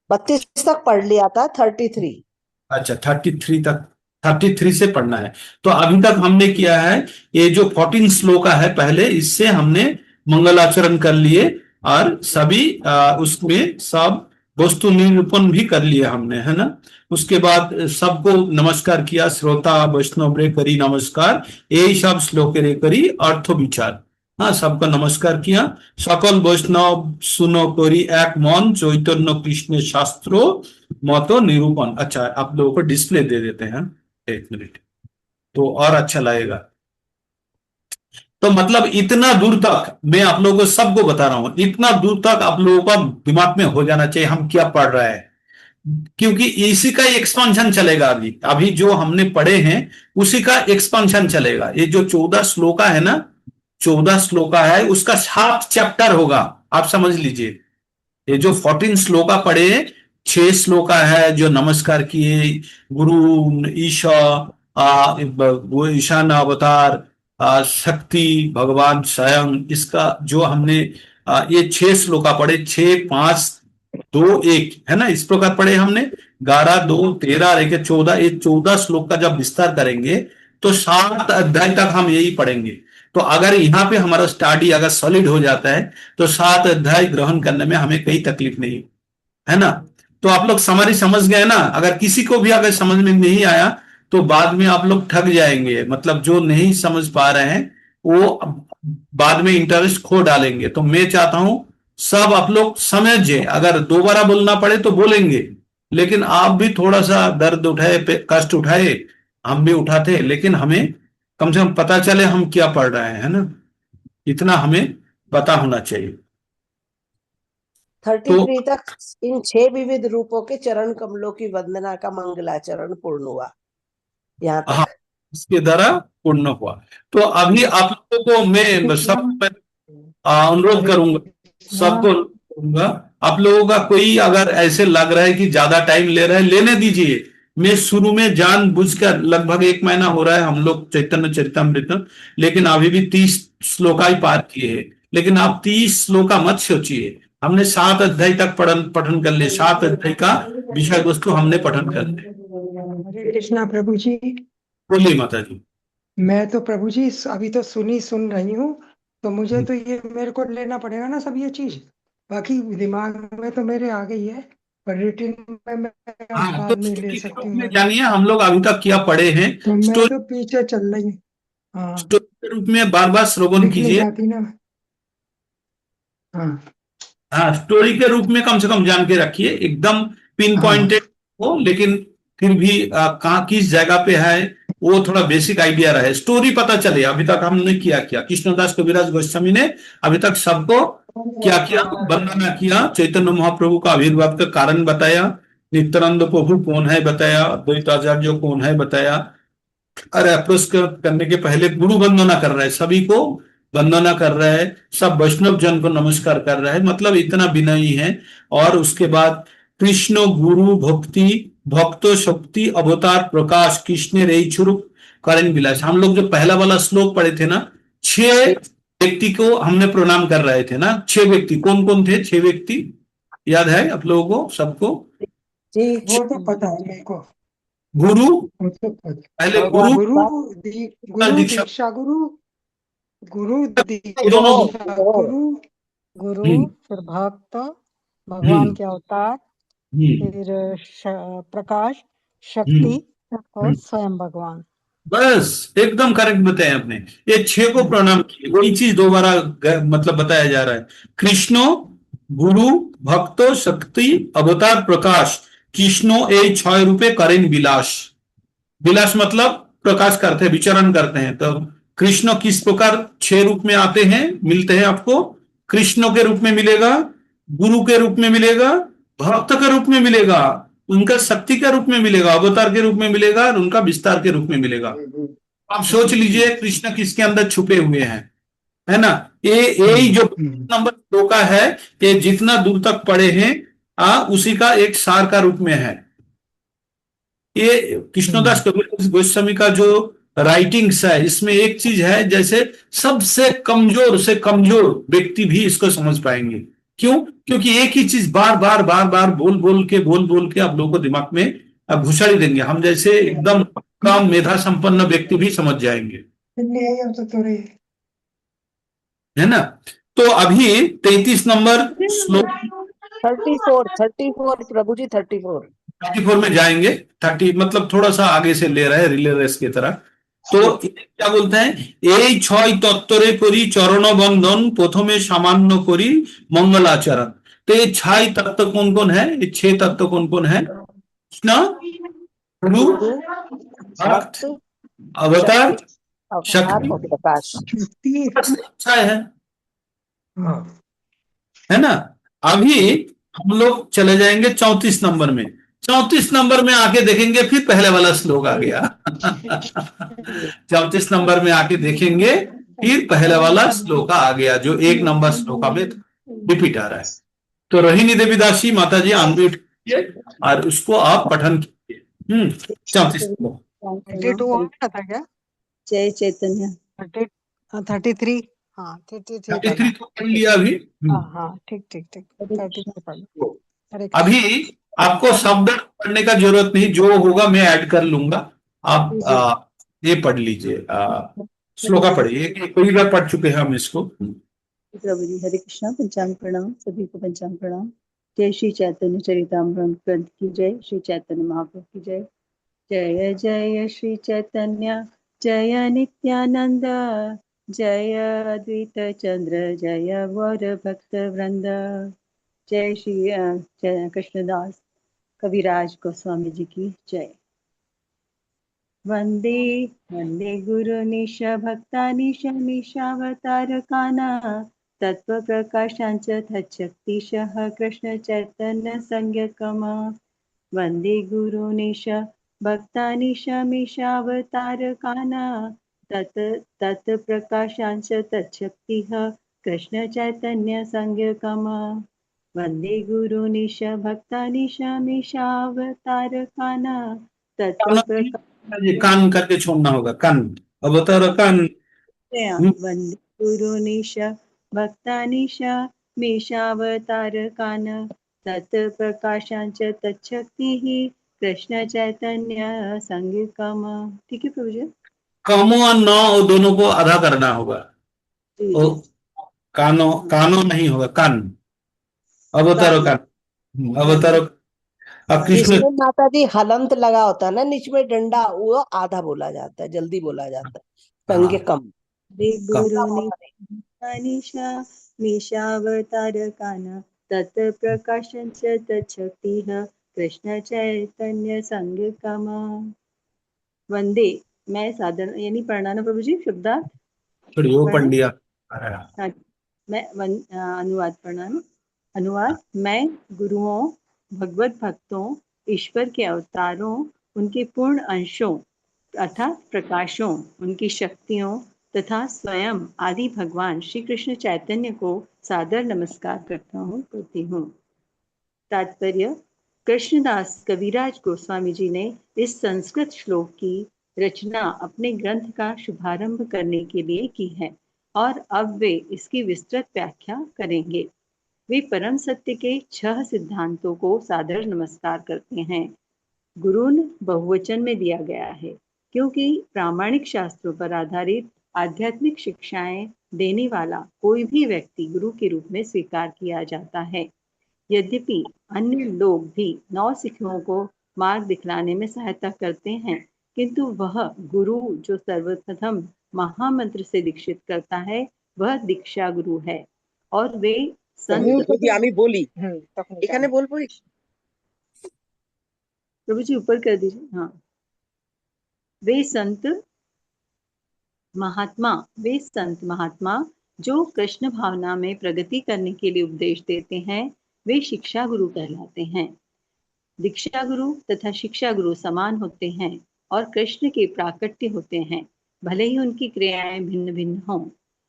32 तक पढ़ लिया था, 33। अच्छा 33 से पढ़ना है। तो अभी तक हमने किया है ये जो 14 श्लोका है पहले, इससे हमने मंगलाचरण कर लिए और सभी उसमें सब वस्तु निरूपण भी कर लिया हमने, है ना। उसके बाद सबको नमस्कार किया, श्रोता वैष्णव रे करी नमस्कार, यही सब श्लोक रे करी अर्थ विचार, हाँ सबका नमस्कार किया। सकल वैष्णव सुनो करी एक मन, चैतन्य कृष्ण शास्त्रो मतो निरूपण। अच्छा, आप लोगों को डिस्प्ले दे देते हैं, 1 मिनट, तो और अच्छा लगेगा। तो मतलब इतना दूर तक मैं आप लोगों को सबको बता रहा हूं, इतना दूर तक आप लोगों का दिमाग में हो जाना चाहिए हम क्या पढ़ रहे हैं, क्योंकि इसी का एक्सपांशन चलेगा। अभी जो हमने पढ़े हैं उसी का एक्सपांशन चलेगा। ये जो 14 श्लोका है ना, 14 श्लोका है, उसका 7 चैप्टर होगा, आप समझ लीजिए। ये जो 14 श्लोका पढ़े, 6 श्लोका है जो नमस्कार किए, गुरु ईशा वो ईशान अवतार, शक्ति भगवान स्वयं, इसका जो हमने ये 6 श्लोका पढ़े, 6, 5, 2, 1, है ना, इस प्रकार पढ़े हमने। 11, 2, 13 और 1, 14, ये 14 श्लोक का जब विस्तार करेंगे तो 7 अध्याय तक हम यही पढ़ेंगे। तो अगर यहाँ पे हमारा स्टडी अगर सॉलिड हो जाता है तो 7 अध्याय ग्रहण करने में हमें कोई तकलीफ नहीं है ना। तो आप लोग समरी समझ गए ना। अगर किसी को भी अगर समझ में नहीं आया तो बाद में आप लोग ठग जाएंगे, मतलब जो नहीं समझ पा रहे हैं वो बाद में इंटरेस्ट खो डालेंगे। तो मैं चाहता हूं सब आप लोग समझे, अगर दोबारा बोलना पड़े तो बोलेंगे, लेकिन आप भी थोड़ा सा दर्द उठाए, कष्ट उठाए, हम भी उठाते, लेकिन हमें कम से कम पता चले हम क्या पढ़ रहे हैं, है ना, इतना हमें पता होना चाहिए। 33 तक इन 6 विविध रूपों के चरण कमलों की वंदना का मंगलाचरण पूर्ण हुआ। यहाँ हाँ, तक इसके द्वारा पूर्ण हुआ। तो अभी आप लोगों को मैं सब अनुरोध करूंगा, सबको करूंगा, आप लोगों का कोई अगर ऐसे लग रहा है कि ज्यादा टाइम ले रहा है, लेने दीजिए। मैं शुरू में जानबूझकर, लगभग 1 महीना हो रहा है हम लोग चैतन्य चरितमृत, लेकिन अभी भी 30 श्लोका ही पार किए हैं। लेकिन आप 30 श्लोका मत सोचिए, हमने 7 अध्याय तक पठन कर लिए, 7 अध्याय का विषय वस्तु हमने पठन कर लिया। हरे कृष्णा प्रभु जी। बोलिए माता जी। मैं तो प्रभु जी अभी तो सुन रही हूँ, तो मुझे तो ये मेरे को लेना पड़ेगा ना सब ये चीज। बाकी दिमाग में तो मेरे आ गई है, पर रिटिन में मैं हाँ, तो बाद में ले स्टोरी के सकती रूप हूँ। में जानिए हम लोग अभी तक क्या पढ़े हैं। तो मैं स्टोरी तो पीछे चल रही हूँ। हाँ, स्टोरी के रूप में बार बार श्रवण लिख नहीं कीजिए। जाती ना। हाँ हाँ, स्टोरी के रूप में कम से कम जान के रखिए, एकदम पिन हाँ पॉइंटेड हो, लेकिन फिर भी कहाँ किस जगह पे है वो थोड़ा बेसिक आइडिया रहे, स्टोरी पता चले। अभी तक हमने क्या किया, कृष्णदास कविराज गोस्वामी ने अभी तक सबको क्या किया, वर्णना किया, चैतन्य महाप्रभु का आविर्भाव का कारण बताया, नित्यानंद प्रभु कौन है बताया, द्वैताचार्य कौन है बताया। अरे अप्रोच करने के पहले गुरु वंदना कर रहा है, सभी को वंदना कर रहा है, सब वैष्णव जन को नमस्कार कर रहा है, मतलब इतना विनयी है। और उसके बाद कृष्ण गुरु भक्ति भक्तो शक्ति अवतार प्रकाश कृष्ण रे छुरुप करण विलास। हम लोग जो पहला वाला श्लोक पढ़े थे ना, 6 व्यक्ति को हमने प्रणाम कर रहे थे ना। 6 व्यक्ति कौन कौन थे? 6 व्यक्ति याद है आप लोगों को सबको? जी, वो तो पता है मेरे को। गुरु, वो तो पता। पहले भगवान गुरु गुरु दीक्षा, दीक्षा गुरु, गुरु दोनों दीक्षा गुरु। गुरु, हम्म, फिर भक्त, भगवान हम्म, के अवतार, हम्म, फिर प्रकाश, शक्ति हम्म, और स्वयं भगवान। बस एकदम करेक्ट बताया आपने। ये 6 को प्रणाम किए, वही चीज दोबारा मतलब बताया जा रहा है। कृष्णो गुरु भक्तो शक्ति अवतार प्रकाश कृष्णो ए 6 रूपे करें विलास। विलास मतलब प्रकाश करते हैं, विचरण करते हैं। तो कृष्ण किस प्रकार 6 रूप में आते हैं, मिलते हैं आपको? कृष्ण के रूप में मिलेगा, गुरु के रूप में मिलेगा, भक्त के रूप में मिलेगा, उनका शक्ति के रूप में मिलेगा, अवतार के रूप में मिलेगा, और उनका विस्तार के रूप में मिलेगा। आप सोच लीजिए कृष्ण किसके अंदर छुपे हुए हैं, है ना। यही जो नंबर 2 का है, ये जितना दूर तक पढ़े हैं उसी का एक सार का रूप में है। ये कृष्णदास कबीर गोस्वामी का जो राइटिंग्स है, इसमें एक चीज है, जैसे सबसे कमजोर से कमजोर व्यक्ति भी इसको समझ पाएंगे। क्यों? क्योंकि एक ही चीज बार बार बार बार बोल बोल के आप लोगों को दिमाग में घुसा ही देंगे। हम जैसे एकदम कम मेधा संपन्न व्यक्ति भी समझ जाएंगे, है ना। तो अभी 33 नंबर श्लोक 34 प्रभु जी, 34। 34 में जाएंगे। 30 मतलब थोड़ा सा आगे से ले रहा है, रिले रेस की तरह। तो क्या बोलते हैं, এই 6 তত্ত্বরে করি চরণ বন্দন প্রথমে সামান্য করি मंगलाचरण। तो ये 6 तत्व कौन कौन है? ये 6 तत्व कौन कौन है? कृष्ण गुरु भक्त अवतार अवतार शक्ति। और प्रकाश। अच्छा है ना। अभी हम लोग चले जाएंगे 34 नंबर में। 34 नंबर में आके देखेंगे, फिर पहले वाला श्लोक आ गया। 34 नंबर में आके देखेंगे, फिर पहले वाला श्लोक आ गया, जो 1 नंबर श्लोक में रिपीट आ रहा है। तो रोहिणी देवीदासी माता जी अनम्यूट कीजिए और उसको आप पठन कीजिए। 34 श्लोक। 32 हो गया था क्या? जय चैतन्य। 33। हाँ 33 33 तो पढ़ लिया अभी। हाँ ठीक 33 पढ़ लो। अभी आपको शब्द पढ़ने का जरूरत नहीं, जो होगा मैं ऐड कर लूंगा। आप ये पढ़ लीजिए, श्लोका पढ़िए, कई बार पढ़ चुके हैं हम इसको। प्रभु जी, हरे कृष्णा। पंचांग प्रणाम सभी को, पंचांग प्रणाम। जय श्री चैतन्य चरितामृत ग्रंथ की जय, श्री चैतन्य महाप्रभु की जय। जय जय श्री चैतन्य जय नित्यानंद, जय अद्वैत चंद्र जय गौर भक्त वृंद। जय श्री जय कृष्णदास कविराज गोस्वामी जी की जय। वंदे वंदे गुरु निश भक्ता निश मीशावतारकाना तत्व प्रकाशांच तच्छक्तिशः कृष्ण चैतन्य संज्ञकमा। वंदे गुरु निश भक्ता निश मीशावतारकाना तत् प्रकाशांच तच्छक्तिः कृष्ण चैतन्य संज्ञकमा। वंदे गुरु निश भक्ता निश मीशावतारकाना तत्व प्रकाश। ये कान करके छोड़ना होगा, कान अवतार कान। वंदे गुरु निश भक्ता निश मीशावतारकान तत् प्रकाशांच तच्छक्तिः कृष्ण चैतन्य संज्ञकम। ठीक है प्रभु जी। कामो और नौ और दोनों को आधा करना होगा। जी, और कानो कानो नहीं होगा, कान अवतारो कान अवतारो। अब कृष्ण जिसमें माता जी हलंत लगा होता है ना नीच में डंडा, वो आधा बोला जाता है, जल्दी बोला जाता है, संज्ञ हाँ, कम। वंदे गुरु कम। निश मीशावतारकान तत् प्रकाशांच तच्छक्तिः कृष्ण चैतन्य संज्ञकम। वंदे, मैं साधारण यानी पढ़ना प्रभु जी, शब्दार्थ छोड़िए वो पढ़ पढ़ना। लिया। हाँ, मैं अनुवाद पढ़ना ना। अनुवाद। मैं गुरुओं, भगवत भक्तों, ईश्वर के अवतारों, उनके पूर्ण अंशों अर्थात प्रकाशों, उनकी शक्तियों तथा स्वयं आदि भगवान श्री कृष्ण चैतन्य को सादर नमस्कार करती हूँ। तात्पर्य। कृष्णदास कविराज गोस्वामी जी ने इस संस्कृत श्लोक की रचना अपने ग्रंथ का शुभारंभ करने के लिए की है और अब वे इसकी विस्तृत व्याख्या करेंगे। वे परम सत्य के 6 सिद्धांतों को सादर नमस्कार करते हैं। गुरुन बहुवचन में दिया गया है क्योंकि प्रामाणिक शास्त्रों पर आधारित आध्यात्मिक शिक्षाएं देने वाला कोई भी व्यक्ति गुरु के रूप में स्वीकार किया जाता है। यद्यपि अन्य लोग भी नौसिखुओं को मार्ग दिखलाने में सहायता करते हैं, किंतु वह गुरु जो सर्वप्रथम महामंत्र से दीक्षित करता है वह दीक्षा गुरु है और वे संत। যদি আমি বলি এখানে বলবো प्रभु जी ऊपर कर दीजिए। हाँ, वे संत महात्मा जो कृष्ण भावना में प्रगति करने के लिए उपदेश देते हैं वे शिक्षा गुरु कहलाते हैं। दीक्षा गुरु तथा शिक्षा गुरु समान होते हैं और कृष्ण के प्राकट्य होते हैं, भले ही उनकी क्रियाएं भिन्न भिन्न हों।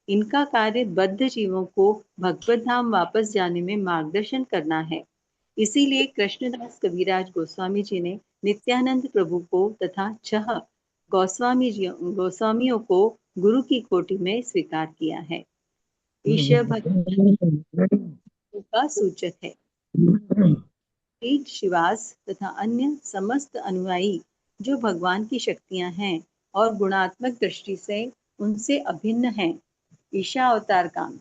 इनका कार्य बद्ध जीवों को भगवत धाम वापस जाने में मार्गदर्शन करना है। इसीलिए कृष्णदास कविराज गोस्वामी जी ने नित्यानंद प्रभु को तथा 6 गोस्वामियों को गुरु की कोटि में स्वीकार किया है। ईश्वर भक्ति का सूचक है। शिवास तथा अन्य समस्त अनुयायी जो भगवान की शक्तियां हैं और गुणात्मक दृष्टि से उनसे अभिन्न हैं। ईशा अवतार कान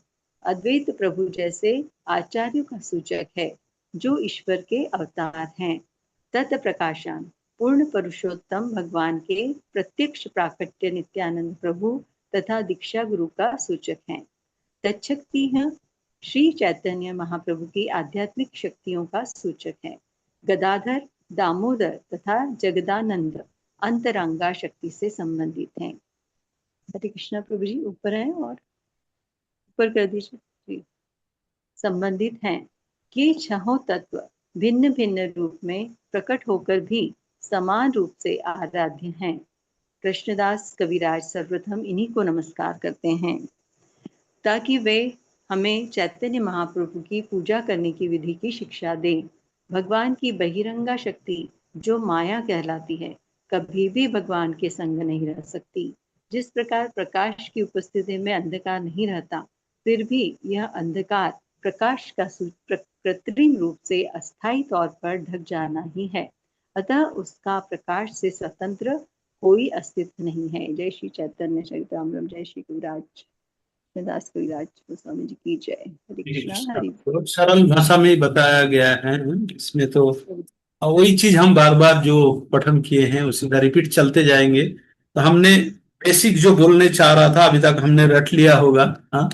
अद्वैत प्रभु जैसे आचार्यों का सूचक है जो ईश्वर के अवतार हैं। तत् प्रकाशान पूर्ण पुरुषोत्तम भगवान के प्रत्यक्ष प्राकट्य नित्यानंद प्रभु तथा दीक्षा गुरु का सूचक है। तच्छक्ति श्री चैतन्य महाप्रभु की आध्यात्मिक शक्तियों का सूचक है। गदाधर, दामोदर तथा जगदानंद अंतरंगा शक्ति से संबंधित हैं। हरे कृष्णा प्रभु जी ऊपर है और ऊपर कर दीजिए। संबंधित हैं। ये 6 तत्व भिन्न भिन्न रूप में प्रकट होकर भी समान रूप से आराध्य हैं। कृष्णदास कविराज सर्वप्रथम इन्हीं को नमस्कार करते हैं ताकि वे हमें चैतन्य महाप्रभु की पूजा करने की विधि की शिक्षा दें। भगवान की बहिरंगा शक्ति जो माया कहलाती है कभी भी भगवान के संग नहीं रह सकती। जिस प्रकार प्रकाश की उपस्थिति में अंधकार नहीं रहता, फिर भी यह अंधकार प्रकाश का कृत्रिम रूप से अस्थायी तौर पर ढक जाना ही है। अतः उसका प्रकाश से स्वतंत्र कोई अस्तित्व नहीं है। जय श्री चैतन्य चरितामृत, जय श्री कविराज दास कविराज गोस्वामी जी की जय। हरे कृष्णा हरि। बहुत सरल भाषा में बताया गया है। इसमें तो वही चीज हम बार बार जो पठन किए हैं उसी का रिपीट चलते जाएंगे। तो हमने बेसिक जो बोलने चाह रहा था अभी तक हमने रट लिया होगा। हाँ,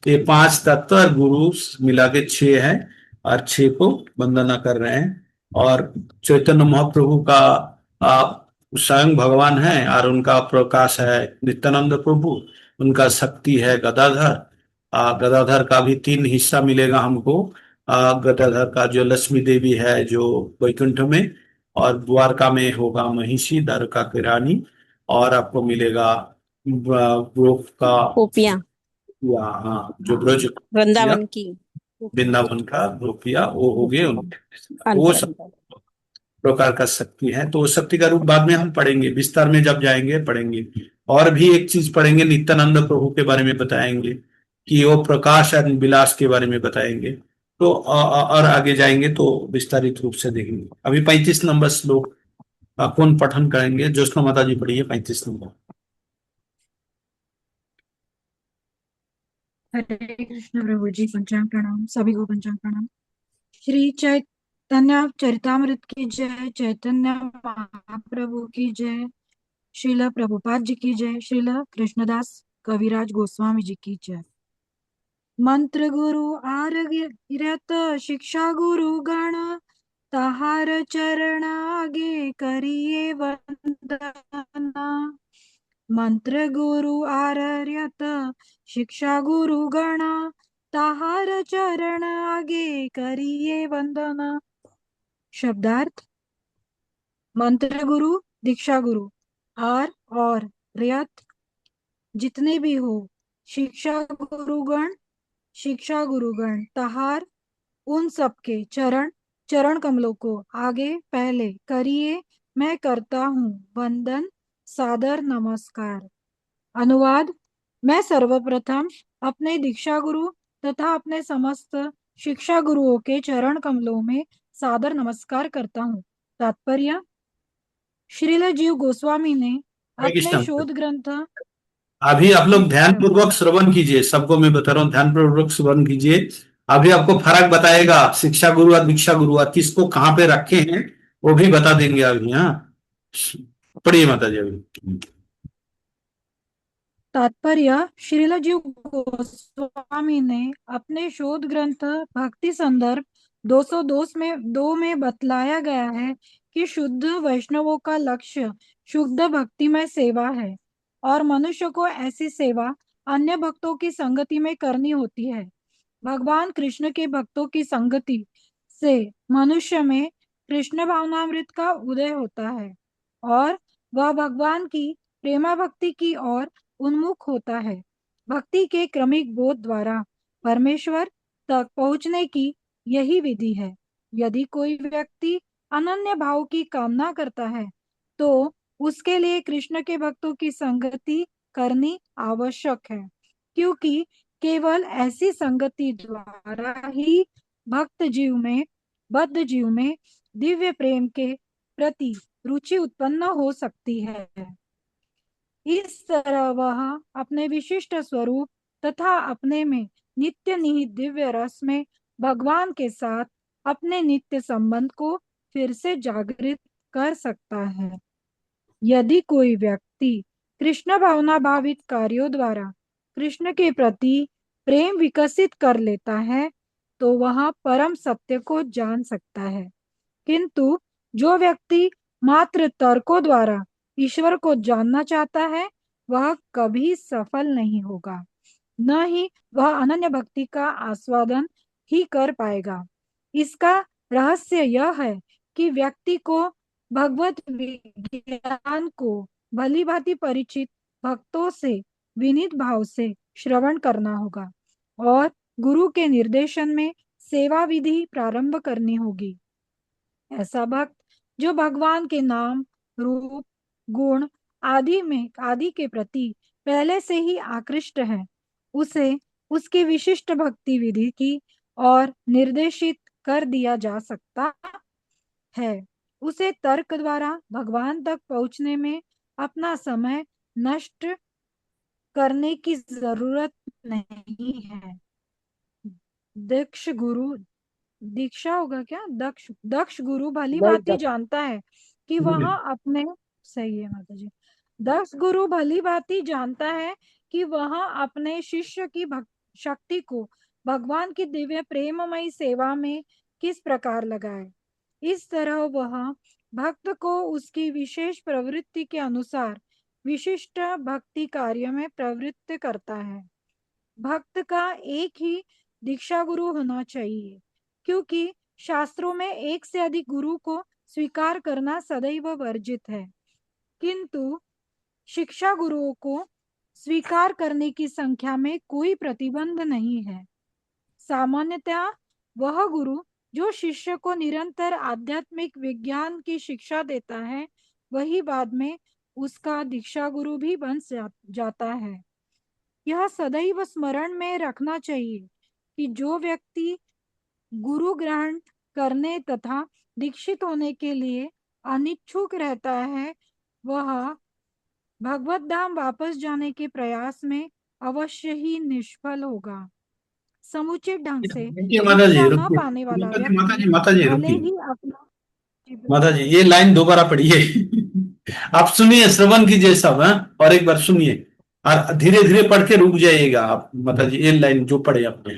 तो ये 5 तत्व और गुरु मिला के 6 है और 6 को वंदना कर रहे हैं। और चैतन्य महाप्रभु का स्वयं भगवान है और उनका प्रकाश है नित्यानंद प्रभु। उनका शक्ति है गदाधर। गदाधर का भी 3 हिस्सा मिलेगा हमको। गदाधर का जो लक्ष्मी देवी है जो वैकुंठ में, और द्वारका में होगा महिषी द्वारका की रानी, और आपको मिलेगा ब्रज का गोपियां, हाँ जो ब्रज वृंदावन की वृंदावन का गोपिया, वो हो गए उनके। वो सब प्रकार का शक्ति है। तो वो शक्ति का रूप बाद में हम पढ़ेंगे, विस्तार में जब जाएंगे पढ़ेंगे। और भी एक चीज पढ़ेंगे, नित्यानंद प्रभु के बारे में बताएंगे कि वो प्रकाश और विलास के बारे में बताएंगे। तो और आगे जाएंगे तो विस्तारित रूप से देखेंगे। अभी 35 नंबर श्लोक कौन पठन करेंगे? ज्योत्सना माता जी पढ़िए 35 नंबर। हरे कृष्ण प्रभु जी, पंचांग प्रणाम, सभी को पंचांग प्रणाम। श्री चैतन्य चरितामृत की जय, चैतन्य महाप्रभु की जय, श्रील प्रभुपाद जी की जय, श्रील कृष्णदास कविराज गोस्वामी जी की जय। मंत्र गुरु आर्यत शिक्षा गुरु गण, तहार चरण आगे करिए वंदना। मंत्र गुरु आर्यत शिक्षा गुरु गण, ताहार चरण आगे करिए वंदना। शब्दार्थ: मंत्र गुरु, दीक्षा गुरु, आर और रियत जितने भी हो, शिक्षा गुरुगण, ताहार उन सबके चरण कमलों को आगे पहले करिए, मैं करता हूँ वंदन सादर नमस्कार। अनुवाद: मैं सर्वप्रथम अपने दीक्षा गुरु तथा अपने समस्त शिक्षा गुरुओं के चरण कमलों में सादर नमस्कार करता हूँ। तात्पर्य: श्रील जीव गोस्वामी ने अपने शोध ग्रंथ। अभी आप लोग ध्यान पूर्वक श्रवण कीजिए, सबको मैं बता रहा हूँ ध्यान पूर्वक श्रवण कीजिए। अभी आपको फर्क बताएगा शिक्षा गुरु और दीक्षा गुरु और किसको कहाँ पे रखे हैं वो भी बता देंगे अभी। हाँ, पढ़िए माता जी अभी। तात्पर्य: श्रील जीव गोस्वामी ने अपने शोध ग्रंथ भक्ति संदर्भ 202 में बतलाया गया है कि शुद्ध वैष्णवों का लक्ष्य शुद्ध भक्तिमय सेवा है और मनुष्य को ऐसी सेवा अन्य भक्तों की संगति में करनी होती है। भगवान कृष्ण के भक्तों की संगति से मनुष्य में कृष्ण भावनामृत का उदय होता है और वह भगवान की प्रेमा भक्ति की ओर उन्मुख होता है। भक्ति के क्रमिक बोध द्वारा परमेश्वर तक पहुंचने की यही विधि है। यदि कोई व्यक्ति अनन्य भाव की कामना करता है तो उसके लिए कृष्ण के भक्तों की संगति करनी आवश्यक है, क्योंकि केवल ऐसी संगति द्वारा ही बद्ध जीव में दिव्य प्रेम के प्रति रुचि उत्पन्न हो सकती है। इस तरह वह अपने विशिष्ट स्वरूप तथा अपने में नित्य निहित दिव्य रस में भगवान के साथ अपने नित्य संबंध को फिर से जागृत कर सकता है। यदि कोई व्यक्ति कृष्ण भावना भावित कार्यों द्वारा कृष्ण के प्रति प्रेम विकसित कर लेता है तो वह परम सत्य को जान सकता है, किंतु जो व्यक्ति मात्र तर्कों द्वारा ईश्वर को जानना चाहता है वह कभी सफल नहीं होगा, न ही वह अनन्य भक्ति का आस्वादन ही कर पाएगा। इसका रहस्य यह है कि व्यक्ति को भगवत विज्ञान को भली भांति परिचित भक्तों से विनीत भाव से श्रवण करना होगा और गुरु के निर्देशन में सेवा विधि प्रारंभ करनी होगी। ऐसा भक्त जो भगवान के नाम, रूप, गुण आदि के प्रति पहले से ही आकृष्ट है, उसे उसकी विशिष्ट भक्ति विधि की और निर्देशित कर दिया जा सकता है। उसे तर्क द्वारा भगवान तक पहुंचने में अपना समय नष्ट करने की जरूरत नहीं है। दक्ष गुरु, दीक्षा होगा क्या, दक्ष दक्ष गुरु भली नहीं भांति जानता है कि वह अपने, सही है माता जी, दक्ष गुरु भली भांति जानता है कि वह अपने शिष्य की शक्ति को भगवान की दिव्य प्रेममयी सेवा में किस प्रकार लगाए। इस तरह वह भक्त को उसकी विशेष प्रवृत्ति के अनुसार विशिष्ट भक्ति कार्य में प्रवृत्त करता है। भक्त का एक ही दीक्षा गुरु होना चाहिए, क्योंकि शास्त्रों में एक से अधिक गुरु को स्वीकार करना सदैव वर्जित है, किंतु शिक्षा गुरुओं को स्वीकार करने की संख्या में कोई प्रतिबंध नहीं है। सामान्यतः वह गुरु जो शिष्य को निरंतर आध्यात्मिक विज्ञान की शिक्षा देता है, वही बाद में उसका दीक्षा गुरु भी बन जाता है। यह सदैव स्मरण में रखना चाहिए कि जो व्यक्ति गुरु ग्रहण करने तथा दीक्षित होने के लिए अनिच्छुक रहता है, वह भगवत धाम वापस जाने के प्रयास में अवश्य ही निष्फल होगा। समुचित ढंग से रुकिए माता जी, दीक्षा न रुकिए पाने वाला माता जी, व्यक्ति माता जी, माता जी, भले रुकिए ही अपना, माता जी, ये लाइन दोबारा पढ़िए। आप सुनिए, श्रवण कीजिए सब, हाँ, और एक बार सुनिए और धीरे धीरे पढ़ के रुक जाइएगा आप माता जी। ये लाइन जो पढ़े आपने,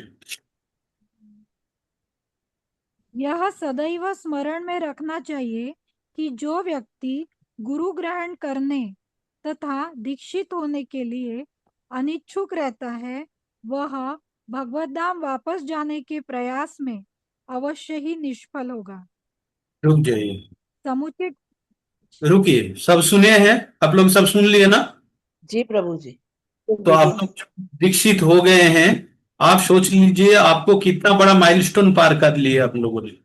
यह सदैव स्मरण में रखना चाहिए कि जो व्यक्ति गुरु ग्रहण करने तथा दीक्षित होने के लिए अनिच्छुक रहता है, वह भगवत धाम वापस जाने के प्रयास में अवश्य ही निष्फल होगा। रुक जाइए, समुचित, रुकिए, सब सुने हैं आप लोग, सब सुन लिए ना? जी प्रभु जी। तो आप लोग दीक्षित हो गए हैं। आप सोच लीजिए आपको कितना बड़ा माइलस्टोन पार कर लिया आप लोगों ने।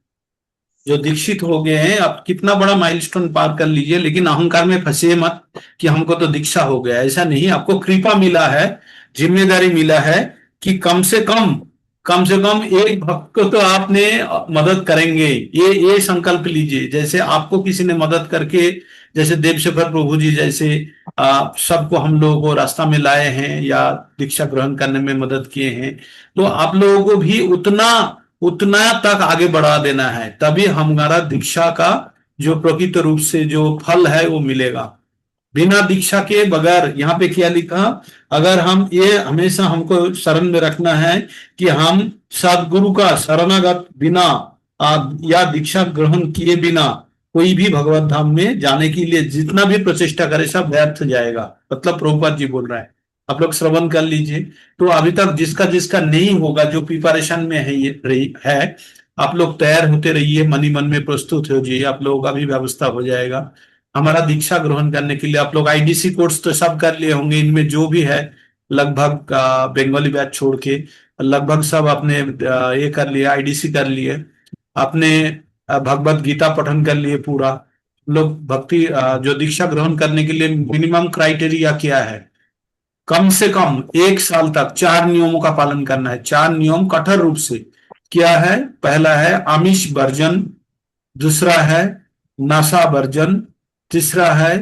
जो दीक्षित हो गए हैं, आप कितना बड़ा माइलस्टोन पार कर लीजिए, लेकिन अहंकार में फंसे मत कि हमको तो दीक्षा हो गया। ऐसा नहीं, आपको कृपा मिला है, जिम्मेदारी मिला है कि कम से कम एक भक्त को तो आपने मदद करेंगे। ये संकल्प लीजिए। जैसे आपको किसी ने मदद करके, जैसे देवशेखर प्रभु जी जैसे सबको हम लोगों को रास्ता में लाए हैं या दीक्षा ग्रहण करने में मदद किए हैं, तो आप लोगों को भी उतना तक आगे बढ़ा देना है, तभी हमारा दीक्षा का जो प्रकृत रूप से जो फल है वो मिलेगा। बिना दीक्षा के बगैर, यहाँ पे क्या लिखा, अगर हम ये हमेशा हमको शरण में रखना है कि हम सदगुरु का शरणागत बिना या दीक्षा ग्रहण किए बिना कोई भी भगवत धाम में जाने के लिए जितना भी प्रचेष्टा करे सब व्यर्थ जाएगा। मतलब प्रभुपाद जी बोल रहा है, आप लोग श्रवण कर लीजिए। तो अभी तक जिसका जिसका नहीं होगा, जो प्रिपरेशन में है है, आप लोग तैयार होते रहिए, मनी मन में प्रस्तुत हो जाइए, आप लोगों का भी व्यवस्था हो जाएगा। हमारा दीक्षा ग्रहण करने के लिए आप लोग आईडीसी कोर्स तो सब कर लिए होंगे, इनमें जो भी है लगभग बंगाली बैच छोड़ के लगभग सब आपने ये कर लिया, आईडीसी कर लिए, आपने भगवत गीता पठन कर लिए पूरा। लोग भक्ति जो दीक्षा ग्रहण करने के लिए मिनिमम क्राइटेरिया क्या है, कम से कम 1 साल तक 4 नियमों का पालन करना है। 4 नियम कठोर रूप से क्या है? पहला है आमिष वर्जन, दूसरा है नशा वर्जन, तीसरा है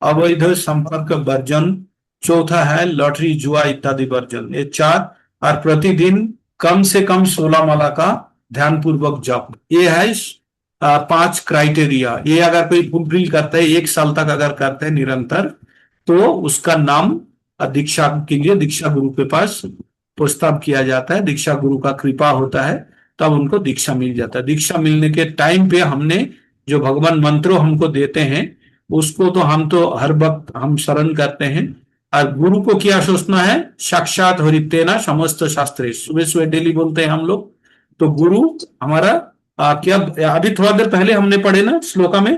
अवैध संपर्क वर्जन, चौथा है लॉटरी जुआ इत्यादि वर्जन। ये 4, और प्रतिदिन कम से कम 16 माला का ध्यान पूर्वक जप। ये है 5 क्राइटेरिया। ये अगर कोई फुलफिल करता है 1 साल तक अगर करते हैं निरंतर, तो उसका नाम दीक्षा के लिए दीक्षा गुरु के पास प्रस्ताव किया जाता है। दीक्षा गुरु का कृपा होता है, तब उनको दीक्षा मिल जाता है। दीक्षा मिलने के टाइम पे हमने जो भगवान मंत्रों हमको देते हैं उसको तो हम तो हर वक्त हम शरण करते हैं। और गुरु को क्या सोचना है? साक्षात हरितेना समस्त शास्त्रे, सुबह सुबह डेली बोलते हैं हम लोग। तो गुरु हमारा क्या अभी थोड़ा देर पहले हमने पढ़े ना श्लोका में,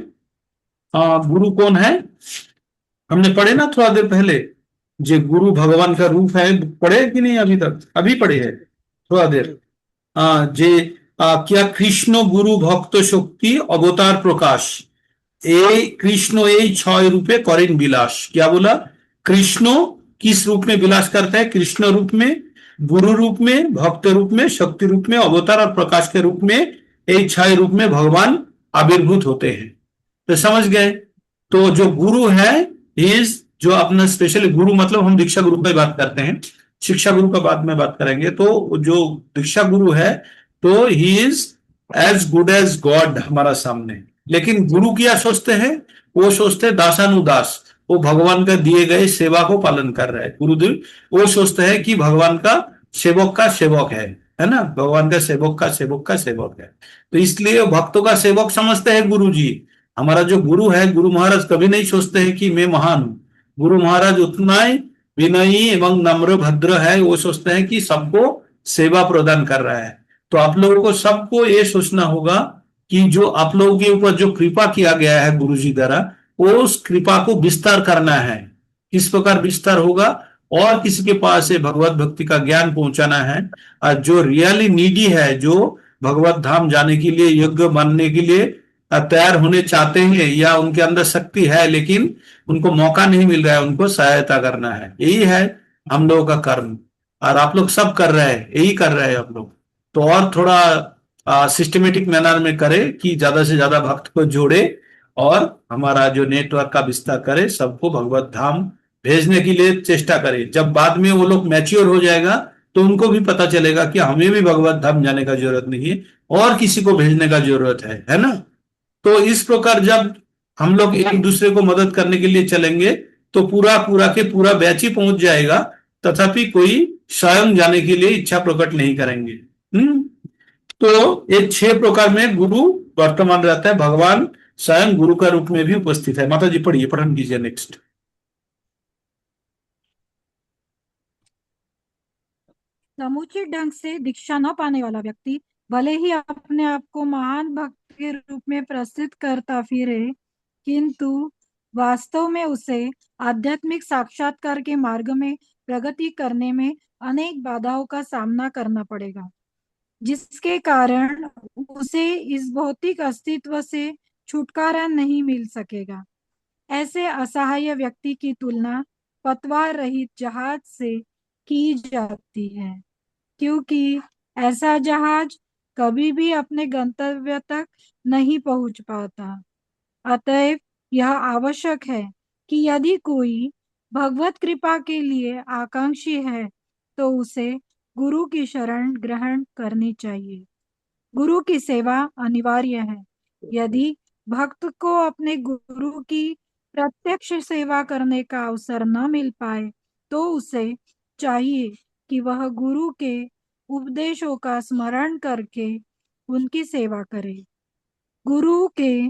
गुरु कौन है हमने पढ़े ना थोड़ा देर पहले, जो गुरु भगवान का रूप है। पढ़े कि नहीं अभी तक? अभी पढ़े है थोड़ा देर। क्या कृष्ण गुरु भक्त शक्ति अवतार प्रकाश, ए कृष्ण ए 6 रूपे करें विलास। क्या बोला? कृष्ण किस रूप में विलास करता है? कृष्ण रूप में, गुरु रूप में, भक्त रूप में, शक्ति रूप में, अवतार और प्रकाश के रूप में, ये 6 रूप में भगवान आविर्भूत होते हैं। तो समझ गए? तो जो गुरु है इज जो अपना स्पेशली गुरु, मतलब हम दीक्षा गुरु पे बात करते हैं, शिक्षा गुरु का बाद में बात करेंगे। तो जो दीक्षा गुरु है तो he is as good as God हमारा सामने। लेकिन गुरु क्या सोचते हैं? वो सोचते हैं दासानुदास, वो भगवान का दिए गए सेवा को पालन कर रहा है। गुरुदेव वो सोचते हैं कि भगवान का सेवक है ना, भगवान का सेवक है। तो इसलिए भक्तों का सेवक समझते हैं गुरु जी। हमारा जो गुरु है, गुरु महाराज कभी नहीं सोचते हैं कि मैं महान हूं। गुरु महाराज उतना ही विनयी एवं नम्र भद्र है, वो सोचते हैं कि सबको सेवा प्रदान कर रहा है। तो आप लोगों को सबको ये सोचना होगा कि जो आप लोगों के ऊपर जो कृपा किया गया है गुरु जी द्वारा, वो उस कृपा को विस्तार करना है। किस प्रकार विस्तार होगा? और किसी के पास से भगवत भक्ति का ज्ञान पहुंचाना है। और जो रियली नीडी है, जो भगवत धाम जाने के लिए, योग्य बनने के लिए तैयार होने चाहते हैं, या उनके अंदर शक्ति है लेकिन उनको मौका नहीं मिल रहा है, उनको सहायता करना है। यही है हम लोगों का कर्म। और आप लोग सब कर रहे हैं, यही कर रहे हैं आप लोग। तो और थोड़ा सिस्टमेटिक मैनर में करें कि ज्यादा से ज्यादा भक्त को जोड़े और हमारा जो नेटवर्क का विस्तार करे, सबको भगवत धाम भेजने के लिए चेष्टा करें। जब बाद में वो लोग मैच्योर हो जाएगा तो उनको भी पता चलेगा कि हमें भी भगवत धाम जाने का जरूरत नहीं है, और किसी को भेजने का जरूरत है ना। तो इस प्रकार जब हम लोग एक दूसरे को मदद करने के लिए चलेंगे तो पूरा बैच ही पहुंच जाएगा, तथापि कोई स्वयं जाने के लिए इच्छा प्रकट नहीं करेंगे। तो ये 6 प्रकार में गुरु वर्तमान रहता है। भगवान स्वयं गुरु का रूप में भी उपस्थित है। माता जी पढ़िए, पठन कीजिए नेक्स्ट। समुचित ढंग से दीक्षा न पाने वाला व्यक्ति भले ही अपने आप को महान भक्त के रूप में प्रसिद्ध करता फिरे, किंतु वास्तव में उसे आध्यात्मिक साक्षात्कार के मार्ग में प्रगति करने में अनेक बाधाओं का सामना करना पड़ेगा, जिसके कारण उसे इस भौतिक अस्तित्व से छुटकारा नहीं मिल सकेगा। ऐसे असहाय व्यक्ति की तुलना पतवार रहित जहाज से की जाती है, क्योंकि ऐसा जहाज कभी भी अपने गंतव्य तक नहीं पहुंच पाता। अतएव यह आवश्यक है कि यदि कोई भगवत कृपा के लिए आकांक्षी है तो उसे गुरु की शरण ग्रहण करनी चाहिए। गुरु की सेवा अनिवार्य है। यदि भक्त को अपने गुरु की प्रत्यक्ष सेवा करने का अवसर न मिल पाए तो उसे चाहिए कि वह गुरु के उपदेशों का स्मरण करके उनकी सेवा करे। गुरु के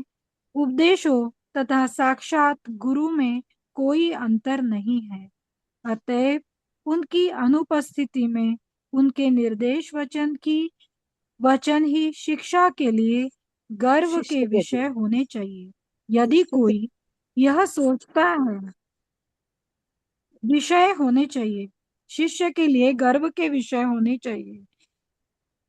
उपदेशों तथा साक्षात गुरु में कोई अंतर नहीं है। अतएव उनकी अनुपस्थिति में उनके निर्देश वचन ही शिक्षा के लिए गर्व के विषय होने चाहिए। यदि कोई यह सोचता है, विषय होने चाहिए, शिष्य के लिए गर्व के विषय होने चाहिए।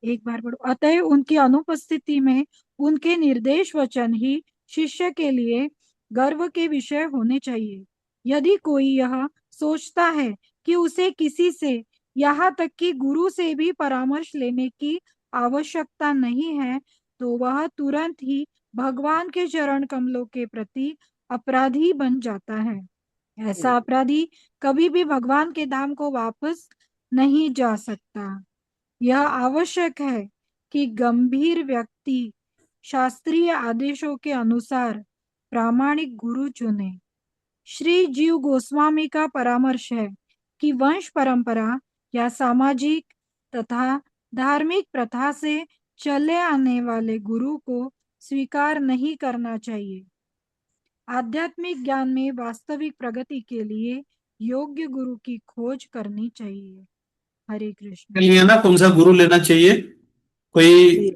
एक बार पढ़ो। अतः उनकी अनुपस्थिति में उनके निर्देश वचन ही शिष्य के लिए गर्व के विषय होने चाहिए। यदि कोई यह सोचता है कि उसे किसी से, यहाँ तक कि गुरु से भी परामर्श लेने की आवश्यकता नहीं है, तो वह तुरंत ही भगवान के चरण कमलों के प्रति अपराधी बन जाता है। ऐसा अपराधी कभी भी भगवान के धाम को वापस नहीं जा सकता। यह आवश्यक है कि गंभीर व्यक्ति शास्त्रीय आदेशों के अनुसार प्रामाणिक गुरु चुने। श्री जीव गोस्वामी का परामर्श है कि वंश परंपरा या सामाजिक तथा धार्मिक प्रथा से चले आने वाले गुरु को स्वीकार नहीं करना चाहिए। आध्यात्मिक ज्ञान में वास्तविक प्रगति के लिए योग्य गुरु की खोज करनी चाहिए। हरे कृष्ण। लिए ना कौन सा गुरु लेना चाहिए? कोई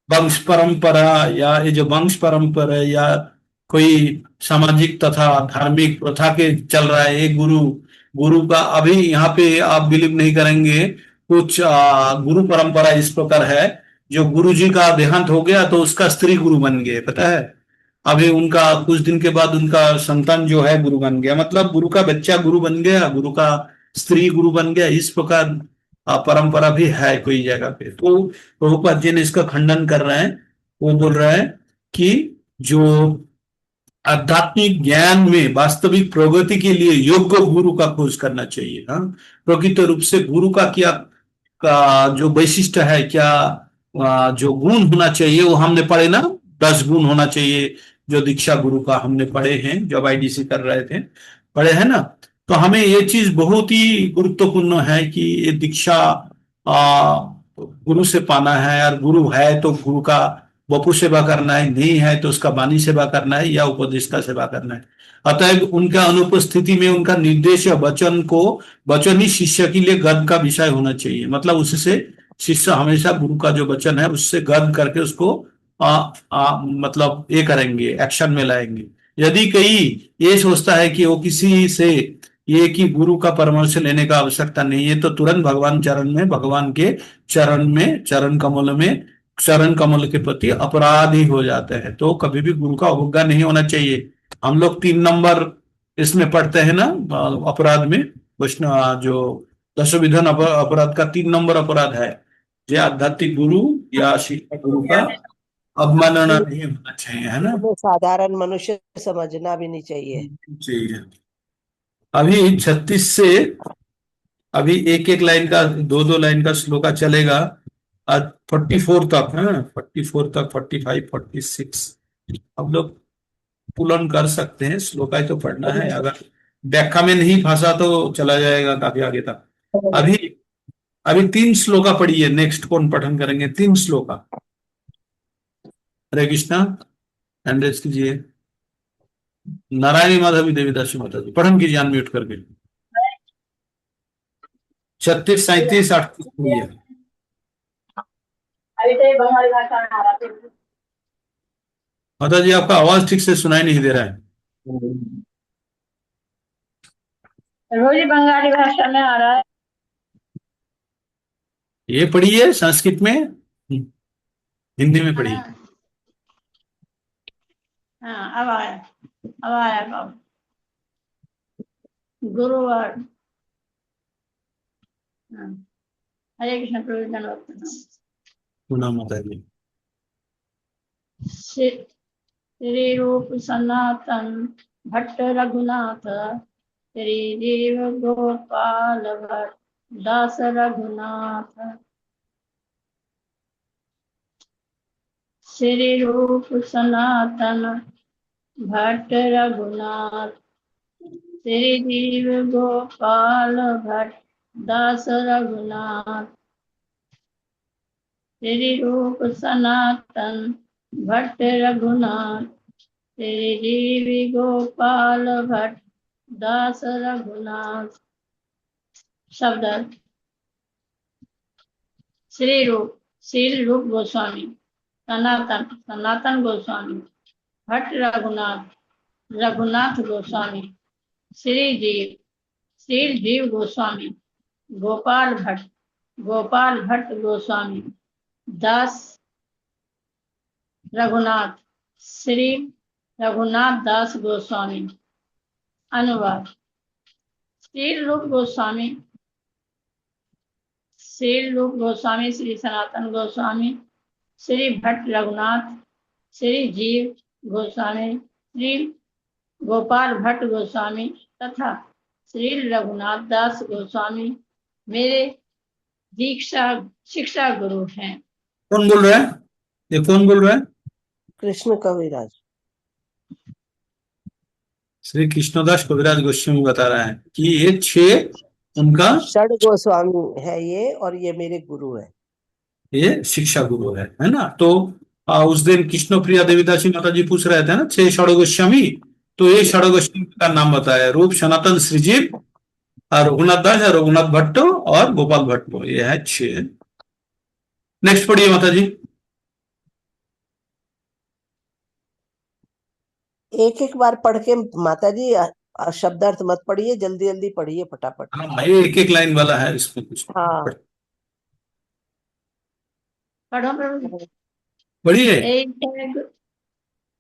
वंश परंपरा, या ये जो वंश परंपरा है, या कोई सामाजिक तथा धार्मिक प्रथा के चल रहा है, एक गुरु का अभी यहाँ पे आप बिलीव नहीं करेंगे, कुछ गुरु परंपरा इस प्रकार है, जो गुरु जी का देहांत हो गया तो उसका स्त्री गुरु बन गए, पता है। अभी उनका कुछ दिन के बाद उनका संतान जो है गुरु बन गया, मतलब गुरु का बच्चा गुरु बन गया, गुरु का स्त्री गुरु बन गया। इस प्रकार परंपरा भी है कोई जगह पे। तो प्रभुपाद जी ने इसका खंडन कर रहे हैं। वो बोल रहे हैं कि जो आध्यात्मिक ज्ञान में वास्तविक प्रगति के लिए योग्य गुरु का खोज करना चाहिए। हाँ, प्रकृत रूप से गुरु का क्या का जो वैशिष्ट है, क्या जो गुण होना चाहिए वो हमने पढ़े ना, 10 गुण होना चाहिए जो दीक्षा गुरु का हमने पढ़े हैं, जब आईडीसी कर रहे थे, पढ़े हैं ना। तो हमें ये चीज बहुत ही गुरुत्वपूर्ण है कि ये दीक्षा गुरु से पाना है, और गुरु है तो गुरु का वपु सेवा करना है, नहीं है तो उसका वाणी सेवा करना है या उपदेश का सेवा करना है। अतएव उनका अनुपस्थिति में उनका निर्देश या वचन को, वचन ही शिष्य के लिए गर्व का विषय होना चाहिए। मतलब उससे शिष्य हमेशा गुरु का जो वचन है उससे गर्व करके उसको मतलब ये करेंगे, एक्शन में लाएंगे। यदि कई ये सोचता है कि वो किसी से ये कि गुरु का परामर्श लेने का आवश्यकता नहीं है, तो तुरंत भगवान चरण में, भगवान के चरण में, चरण कमल में, चरण कमल के प्रति अपराधी हो जाते हैं। तो कभी भी गुरु का अवज्ञा नहीं होना चाहिए। हम लोग 3 नंबर इसमें पढ़ते हैं ना, अपराध में, वैष्णव जो दशविधन अपराध का 3 नंबर अपराध है, जो आध्यात्मिक गुरु या शिक्षा गुरु का अवमानना नहीं होना चाहिए, है ना। हमें साधारण मनुष्य समझना भी नहीं चाहिए। चाहिए। अभी 36 से अभी एक एक लाइन का, 2-2 लाइन का श्लोका चलेगा, आज 44 तक है, 44 तक, 45, 46 हम लोग पुलन कर सकते हैं। श्लोका ही तो पढ़ना है, अगर व्याख्या में नहीं फंसा तो चला जाएगा काफी आगे तक। अभी अभी 3 श्लोका पढ़िए, नेक्स्ट कौन पठन करेंगे? 3 श्लोका। हरे कृष्णा, हैंड रेज कीजिए। नारायणी माधवी देवीदासी माता जी पठन कीजिए अनम्यूट करके। 36, 37, 38 पढ़िए। माता जी आपका आवाज ठीक से सुनाई नहीं दे रहा है। रोजी बंगाली भाषा में आ रहा है। ये पढ़िए संस्कृत में, हिंदी में पढ़िए। हाँ, अब आया, अब आया बाबू। गुरुवार। हाँ, हरे कृष्ण प्रभु धन्यवाद। पुनः माता जी। श्री रूप सनातन भट्ट रघुनाथ, श्री जीव गोपाल भट्ट दास रघुनाथ। श्री रूप सनातन भट्ट रघुनाथ, श्री जीव गोपाल भट्ट दास रघुनाथ। श्री रूप सनातन भट्ट रघुनाथ, श्री जीव गोपाल भट्ट दास रघुनाथ। शब्द श्री रूप गोस्वामी, सनातन गोस्वामी, भट्ट रघुनाथ गोस्वामी, श्री जीव गोस्वामी, गोपाल भट्ट गोस्वामी, दास रघुनाथ, श्री रघुनाथ दास गोस्वामी। अनुवाद। श्री रूप गोस्वामी, श्री सनातन गोस्वामी, श्री भट्ट रघुनाथ, श्री जीव गोस्वामी, श्री गोपाल भट्ट गोस्वामी तथा श्री रघुनाथ दास गोस्वामी मेरे शिक्षा गुरु हैं। कौन बोल रहा है? ये कौन बोल रहा है? कृष्ण कविराज। श्री कृष्णदास कविराज गोस्वामी बता रहा है कि ये 6 उनका षड गोस्वामी है ये, और ये मेरे गुरु है, ये शिक्षा गुरु है ना। तो उस दिन कृष्ण प्रिया देवीदासी माता जी पूछ रहे थे ना 6 षड गोस्वामी, तो ये षड गोस्वामी का नाम बताया, रूप सनातन श्रीजीव और रघुनाथ दास, रघुनाथ भट्ट और गोपाल भट्ट, ये है 6। नेक्स्ट पढ़िए माता जी। एक एक बार पढ़ के माता जी शब्दार्थ मत पढ़िए, जल्दी जल्दी पढ़िए फटाफट। हाँ, ये एक एक लाइन वाला है, इसमें कुछ हाँ पढ़िए।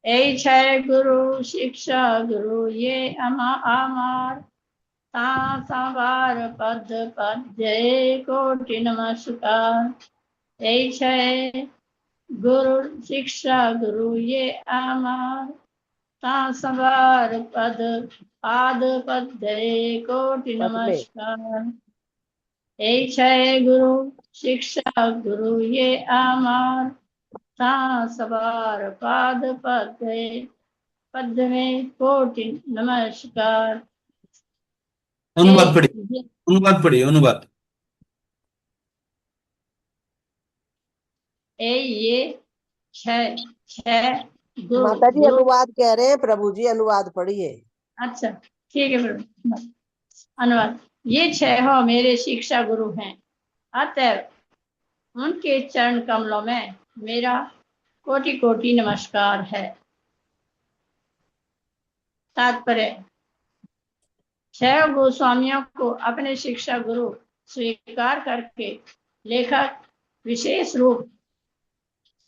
এই छय गुरु शिक्षा गुरु ये आमार ता सवार पद जय कोटि नमस्कार। এই छय गुरु शिक्षा गुरु ये आमार संभार पद पाद पद्य कोटि पद में नमस्कार। ए छय गुरु शिक्षा गुरु ये आमार, सवार पाद पद्य में कोटि नमस्कार। अनुवाद पढ़िए, अनुवाद पढ़िए, अनुवाद। ये छह छह गुरु माता जी गुरु अनुवाद कह रहे हैं, प्रभु जी अनुवाद पढ़िए। अच्छा ठीक है प्रभु। अनुवाद। ये छह हो मेरे शिक्षा गुरु हैं, अतएव उनके चरण कमलों में मेरा कोटि कोटि नमस्कार है। तात्पर्य। छह गोस्वामियों को अपने शिक्षा गुरु स्वीकार करके लेखक विशेष रूप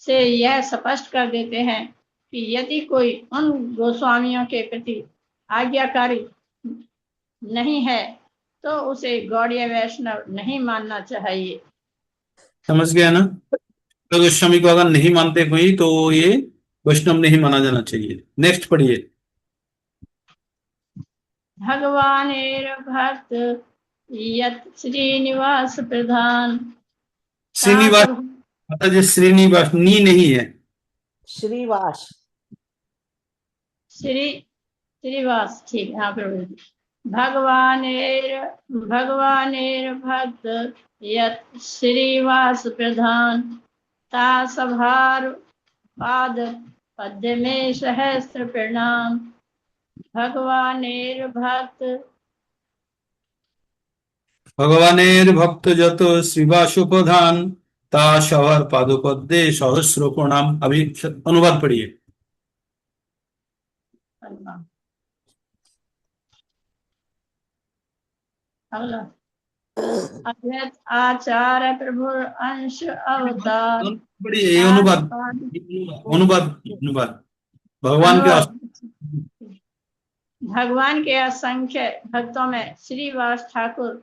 से यह स्पष्ट कर देते हैं कि यदि कोई उन गोस्वामियों के प्रति आज्ञाकारी नहीं है तो उसे गौड़ीय वैष्णव नहीं मानना चाहिए। समझ गया ना? तो गोस्वामी को अगर नहीं मानते कोई तो ये वैष्णव नहीं माना जाना चाहिए। नेक्स्ट पढ़िए। भगवान भक्त यत श्रीनिवास प्रधान। श्रीनिवास, माता जी श्रीनिवास नी नहीं है, श्रीवास, श्रीवास ठीक है। हाँ प्रभु। भगवानेर भक्त यत श्रीवास प्रधान, ता सभार पाद पद्य में सहस्त्र प्रणाम। भगवानेर भक्त जत श्रीवासोपधान ता शवर पादोपद्ये सहस्र प्रणाम। अभी अनुवाद पढ़िए। अद्वैत आचार्य प्रभु अंश अवतार। पढ़िए अनुवाद, अनुवाद, अनुवाद। भगवान के असंख्य भक्तों में श्रीवास ठाकुर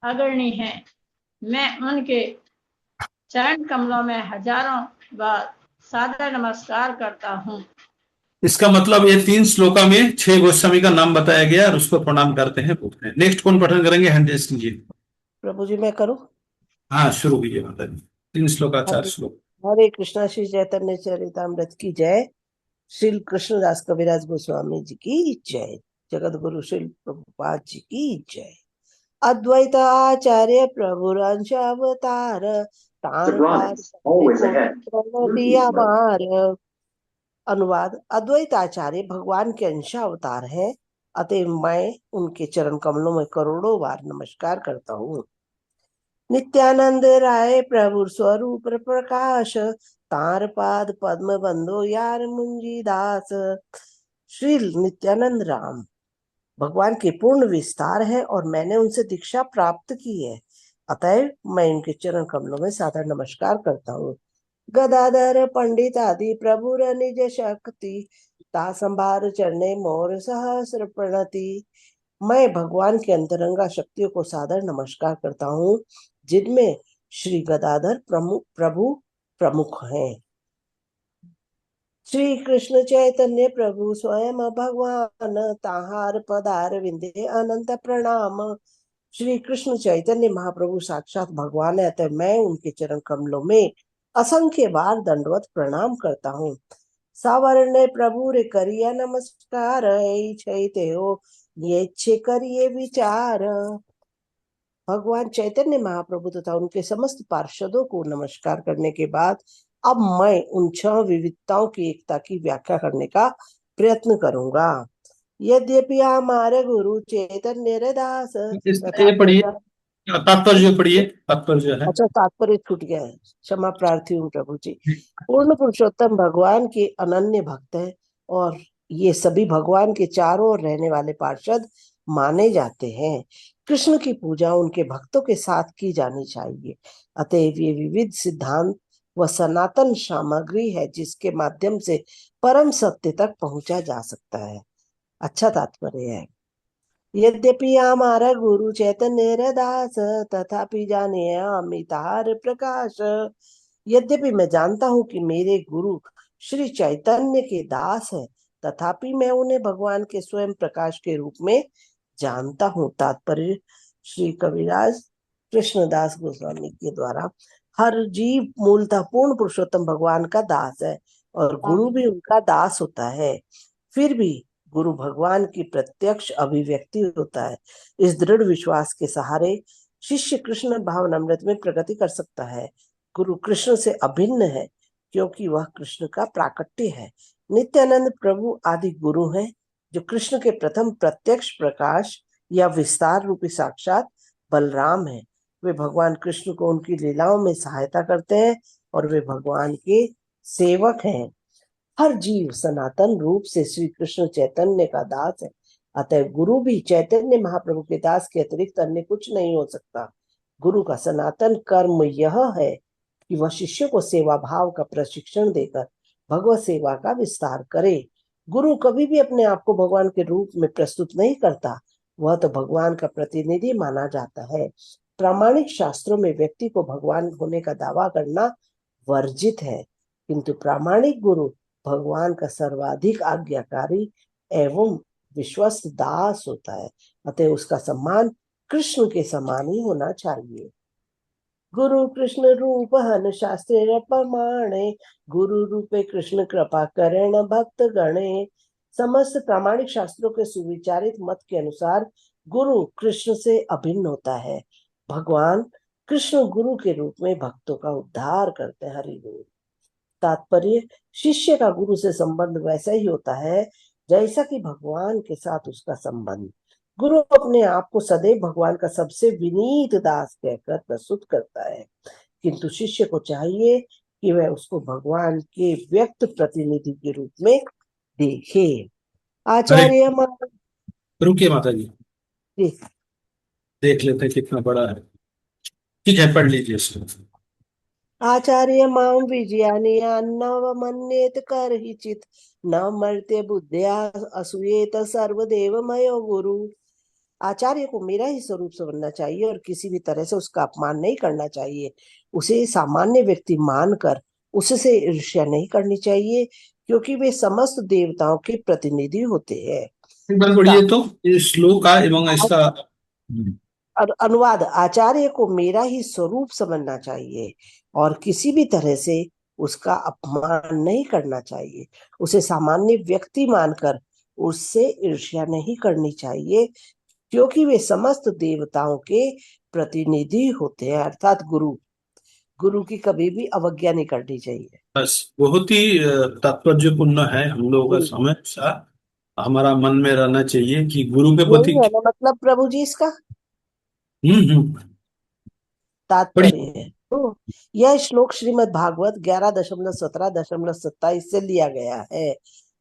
अग्रणी हैं। मैं उनके चरण कमलों में हजारों बार सादर नमस्कार करता हूँ। इसका मतलब ये 3 श्लोका में 6 गोस्वामी का नाम बताया गया और उसको प्रणाम करते हैं, बोलते हैं। नेक्स्ट कौन पठन करेंगे? हैंड रेज कीजिए। प्रभु जी मैं करूं? हाँ शुरू कीजिए माता जी। 3 श्लोका 4 श्लोक। हरे कृष्णा। श्री चैतन्य चरितामृत की जय। श्री कृष्णदास कविराज गोस्वामी जी की जय। जगत गुरु श्री प्रभुपाद जी की जय। अद्वैत आचार्य प्रभु अंश अवतार, अनुवाद। अद्वैत आचार्य भगवान के अंश अवतार है, अतः मैं उनके चरण कमलों में करोड़ों बार नमस्कार करता हूँ। नित्यानंद राय प्रभु स्वरूप प्रकाश, तार पाद पद्म बंधो यार मुंजी दास। श्री नित्यानंद राम भगवान के पूर्ण विस्तार है और मैंने उनसे दीक्षा प्राप्त की है, अतएव मैं इनके चरण कमलों में सादर नमस्कार करता हूँ। गदाधर पंडित आदि प्रभुर निज शक्ति, ता संभार चरणे मोर सहस्र प्रणति। मैं भगवान के अंतरंगा शक्तियों को सादर नमस्कार करता हूँ, जिनमें श्री गदाधर प्रभु प्रमुख हैं। श्री कृष्ण चैतन्य प्रभु स्वयं भगवान, ताहार पदार विंदे अनंत प्रणाम। श्री कृष्ण चैतन्य महाप्रभु साक्षात भगवान है, अतः मैं उनके चरण कमलों में असंख्य बार दंडवत प्रणाम करता हूँ। सावर्ण प्रभु रे करिया नमस्कार, छे हो ये इच्छे करिए विचार। भगवान चैतन्य महाप्रभु तथा उनके समस्त पार्षदों को नमस्कार करने के बाद अब मैं उन 6 विविधताओं की एकता की व्याख्या करने का प्रयत्न करूंगा। यद्यपि हमारे गुरु चैतन्य दास, पढ़िए तात्पर्य पढ़िए। तात्पर्य है। अच्छा तात्पर्य छूट गया है, क्षमा प्रार्थी हूँ प्रभु जी। पूर्ण पुरुषोत्तम भगवान के अनन्य भक्त है और ये सभी भगवान के चारों ओर रहने वाले पार्षद माने जाते हैं। कृष्ण की पूजा उनके भक्तों के साथ की जानी चाहिए, अतएव ये विविध सिद्धांत व सनातन सामग्री है जिसके माध्यम से परम सत्य तक पहुंचा जा सकता है। अच्छा तात्पर्य है। यद्यपि हमारा गुरु चैतन्य दास, तथापि जाने अमितार प्रकाश। यद्यपि मैं जानता हूँ कि मेरे गुरु श्री चैतन्य के दास है, तथापि मैं उन्हें भगवान के स्वयं प्रकाश के रूप में जानता हूँ। तात्पर्य श्री कविराज कृष्णदास गोस्वामी के द्वारा। हर जीव मूलतः पूर्ण पुरुषोत्तम भगवान का दास है और गुरु भी उनका दास होता है। फिर भी गुरु भगवान की प्रत्यक्ष अभिव्यक्ति होता है। इस दृढ़ विश्वास के सहारे शिष्य कृष्ण भावनामृत में प्रगति कर सकता है। गुरु कृष्ण से अभिन्न है क्योंकि वह कृष्ण का प्राकट्य है। नित्यानंद प्रभु आदि गुरु हैं जो कृष्ण के प्रथम प्रत्यक्ष प्रकाश या विस्तार रूपी साक्षात बलराम है। वे भगवान कृष्ण को उनकी लीलाओं में सहायता करते हैं और वे भगवान के सेवक हैं। हर जीव सनातन रूप से श्री कृष्ण चैतन्य का दास है, अतः गुरु भी चैतन्य महाप्रभु के दास के अतिरिक्त अन्य कुछ नहीं हो सकता। गुरु का सनातन कर्म यह है कि वह शिष्य को सेवा भाव का प्रशिक्षण देकर भगवत सेवा का विस्तार करे। गुरु कभी भी अपने आप को भगवान के रूप में प्रस्तुत नहीं करता, वह तो भगवान का प्रतिनिधि माना जाता है। प्रामाणिक शास्त्रों में व्यक्ति को भगवान होने का दावा करना वर्जित है, किंतु प्रामाणिक गुरु भगवान का सर्वाधिक आज्ञाकारी एवं विश्वस्त दास होता है, अतः उसका सम्मान कृष्ण के समान ही होना चाहिए। गुरु कृष्ण रूप हन शास्त्र प्रमाणे, गुरु रूपे कृष्ण कृपा करण भक्त गणे। समस्त प्रामाणिक शास्त्रों के सुविचारित मत के अनुसार गुरु कृष्ण से अभिन्न होता है। भगवान कृष्ण गुरु के रूप में भक्तों का उद्धार करते हैं। हरि बोल। तात्पर्य शिष्य का गुरु से संबंध वैसा ही होता है जैसा कि भगवान के साथ उसका संबंध। गुरु अपने आप को सदैव भगवान का सबसे विनीत दास कहकर प्रस्तुत करता है, किंतु शिष्य को चाहिए कि वह उसको भगवान के व्यक्त प्रतिनिधि के रूप में देखे। आचार्य रुकिए माता जी, देख लेते हैं कितना बड़ा है। ठीक है, पढ़ लीजिए इसको। आचार्य मां विजयानिया नवमन्येत करहिचित, न मर्त्य बुद्ध्या असूयेत सर्वदेवमयो गुरु। आचार्य को मेरा ही स्वरूप समझना चाहिए और किसी भी तरह से उसका अपमान नहीं करना चाहिए। उसे सामान्य व्यक्ति मानकर उससे ईर्ष्या नहीं करनी चाहिए, क्योंकि वे समस्त देवताओं के प्रतिनिधि होते हैं। एक बार पढ़िए तो ये श्लोक का एवं इसका अनुवाद। आचार्य को मेरा ही स्वरूप समझना चाहिए और किसी भी तरह से उसका अपमान नहीं करना चाहिए। उसे सामान्य व्यक्ति मानकर उससे ईर्ष्या नहीं करनी चाहिए, क्योंकि वे समस्त देवताओं के प्रतिनिधि होते हैं, अर्थात गुरु। गुरु की कभी भी अवज्ञा नहीं करनी चाहिए। बस बहुत ही तात्पर्यपूर्ण है। हम लोगों का हमेशा हमारा मन में रहना चाहिए कि गुरु के प्रति यही है ना मतलब प्रभु जी इसका तात्पर्य है। तो यह श्लोक श्रीमद् भागवत 11.17.27 से लिया गया है,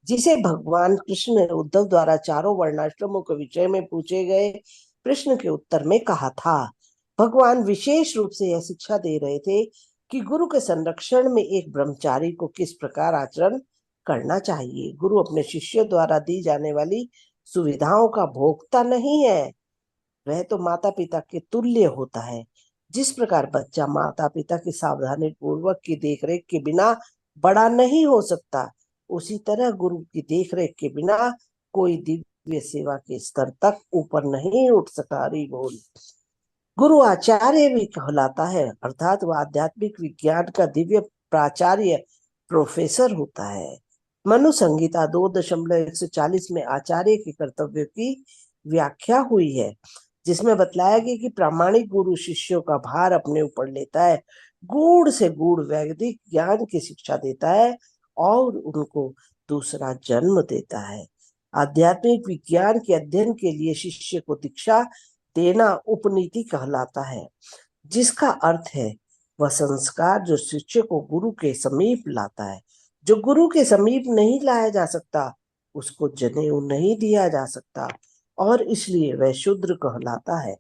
जिसे भगवान कृष्ण ने उद्धव द्वारा चारों वर्णाश्रमों के विषय में पूछे गए प्रश्न के उत्तर में कहा था। भगवान विशेष रूप से यह शिक्षा दे रहे थे कि गुरु के संरक्षण में एक ब्रह्मचारी को किस प्रकार आचरण करना चाहिए। गुरु अपने शिष्यों द्वारा दी जाने वाली सुविधाओं का भोक्ता नहीं है, वह तो माता पिता के तुल्य होता है। जिस प्रकार बच्चा माता पिता की सावधानी पूर्वक की देखरेख के बिना बड़ा नहीं हो सकता, उसी तरह गुरु की देखरेख के बिना कोई दिव्य सेवा के स्तर तक ऊपर नहीं उठ सकता। हरि बोल। गुरु आचार्य भी कहलाता है, अर्थात वह आध्यात्मिक विज्ञान का दिव्य प्राचार्य प्रोफेसर होता है। मनु संहिता 2.140 में आचार्य के कर्तव्य की व्याख्या हुई है, जिसमें बतलाया गया कि प्रामाणिक गुरु शिष्यों का भार अपने ऊपर लेता है, गूढ़ से गूढ़ वैदिक ज्ञान की शिक्षा देता है और उनको दूसरा जन्म देता है। आध्यात्मिक विज्ञान के अध्ययन के लिए शिष्य को दीक्षा देना उपनीति कहलाता है, जिसका अर्थ है वह संस्कार जो शिष्य को गुरु के समीप लाता है। जो गुरु के समीप नहीं लाया जा सकता, उसको जनेऊ नहीं दिया जा सकता और इसलिए वह शूद्र कहलाता है।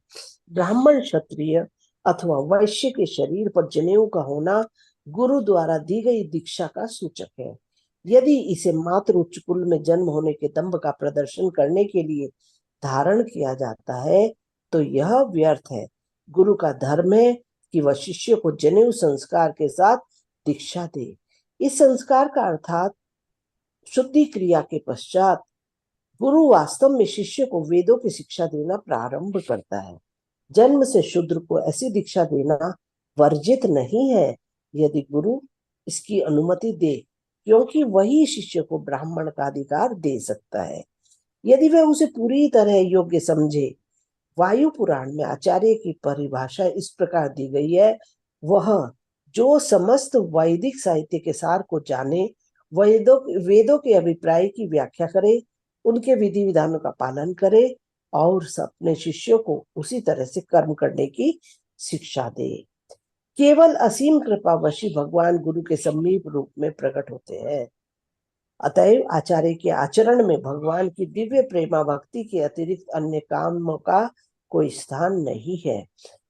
ब्राह्मण, क्षत्रिय अथवा वैश्य के शरीर पर जनेऊ का होना गुरु द्वारा दी गई दीक्षा का सूचक है। यदि इसे मात्र उच्च कुल में जन्म होने के दंभ का प्रदर्शन करने के लिए धारण किया जाता है तो यह व्यर्थ है। गुरु का धर्म है कि वह शिष्य को जनेऊ संस्कार के साथ दीक्षा दे। इस संस्कार का अर्थात शुद्धि क्रिया के पश्चात गुरु वास्तव में शिष्य को वेदों की शिक्षा देना प्रारंभ करता है। जन्म से शूद्र को ऐसी दीक्षा देना वर्जित नहीं है यदि गुरु इसकी अनुमति दे, क्योंकि वही शिष्य को ब्राह्मण का अधिकार दे सकता है यदि वह उसे पूरी तरह योग्य समझे। वायु पुराण में आचार्य की परिभाषा इस प्रकार दी गई है, वह जो समस्त वैदिक साहित्य के सार को जाने, वेदों के अभिप्राय की व्याख्या करे, उनके विधि विधानों का पालन करे और अपने शिष्यों को उसी तरह से कर्म करने की शिक्षा दे। केवल असीम कृपावशी भगवान गुरु के समीप रूप में प्रकट होते हैं। अतएव आचार्य के आचरण में भगवान की दिव्य प्रेमा भक्ति के अतिरिक्त अन्य कामों का कोई स्थान नहीं है।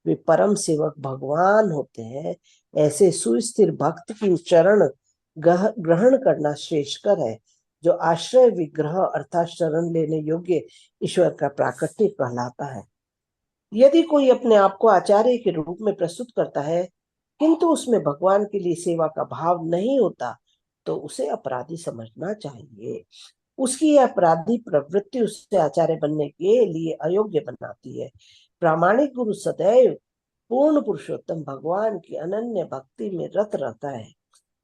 वे परम सेवक भगवान होते हैं। ऐसे सुस्थिर भक्त की चरण ग्रहण करना श्रेष्ठकर है, जो आश्रय विग्रह अर्थात शरण लेने योग्य ईश्वर का प्राकट्य कहलाता है। यदि कोई अपने आप को आचार्य के रूप में प्रस्तुत करता है किंतु उसमें भगवान के लिए सेवा का भाव नहीं होता, तो उसे अपराधी समझना चाहिए। उसकी यह अपराधी प्रवृत्ति उससे आचार्य बनने के लिए अयोग्य बनाती है। प्रामाणिक गुरु सदैव पूर्ण पुरुषोत्तम भगवान की अनन्य भक्ति में रत रहता है।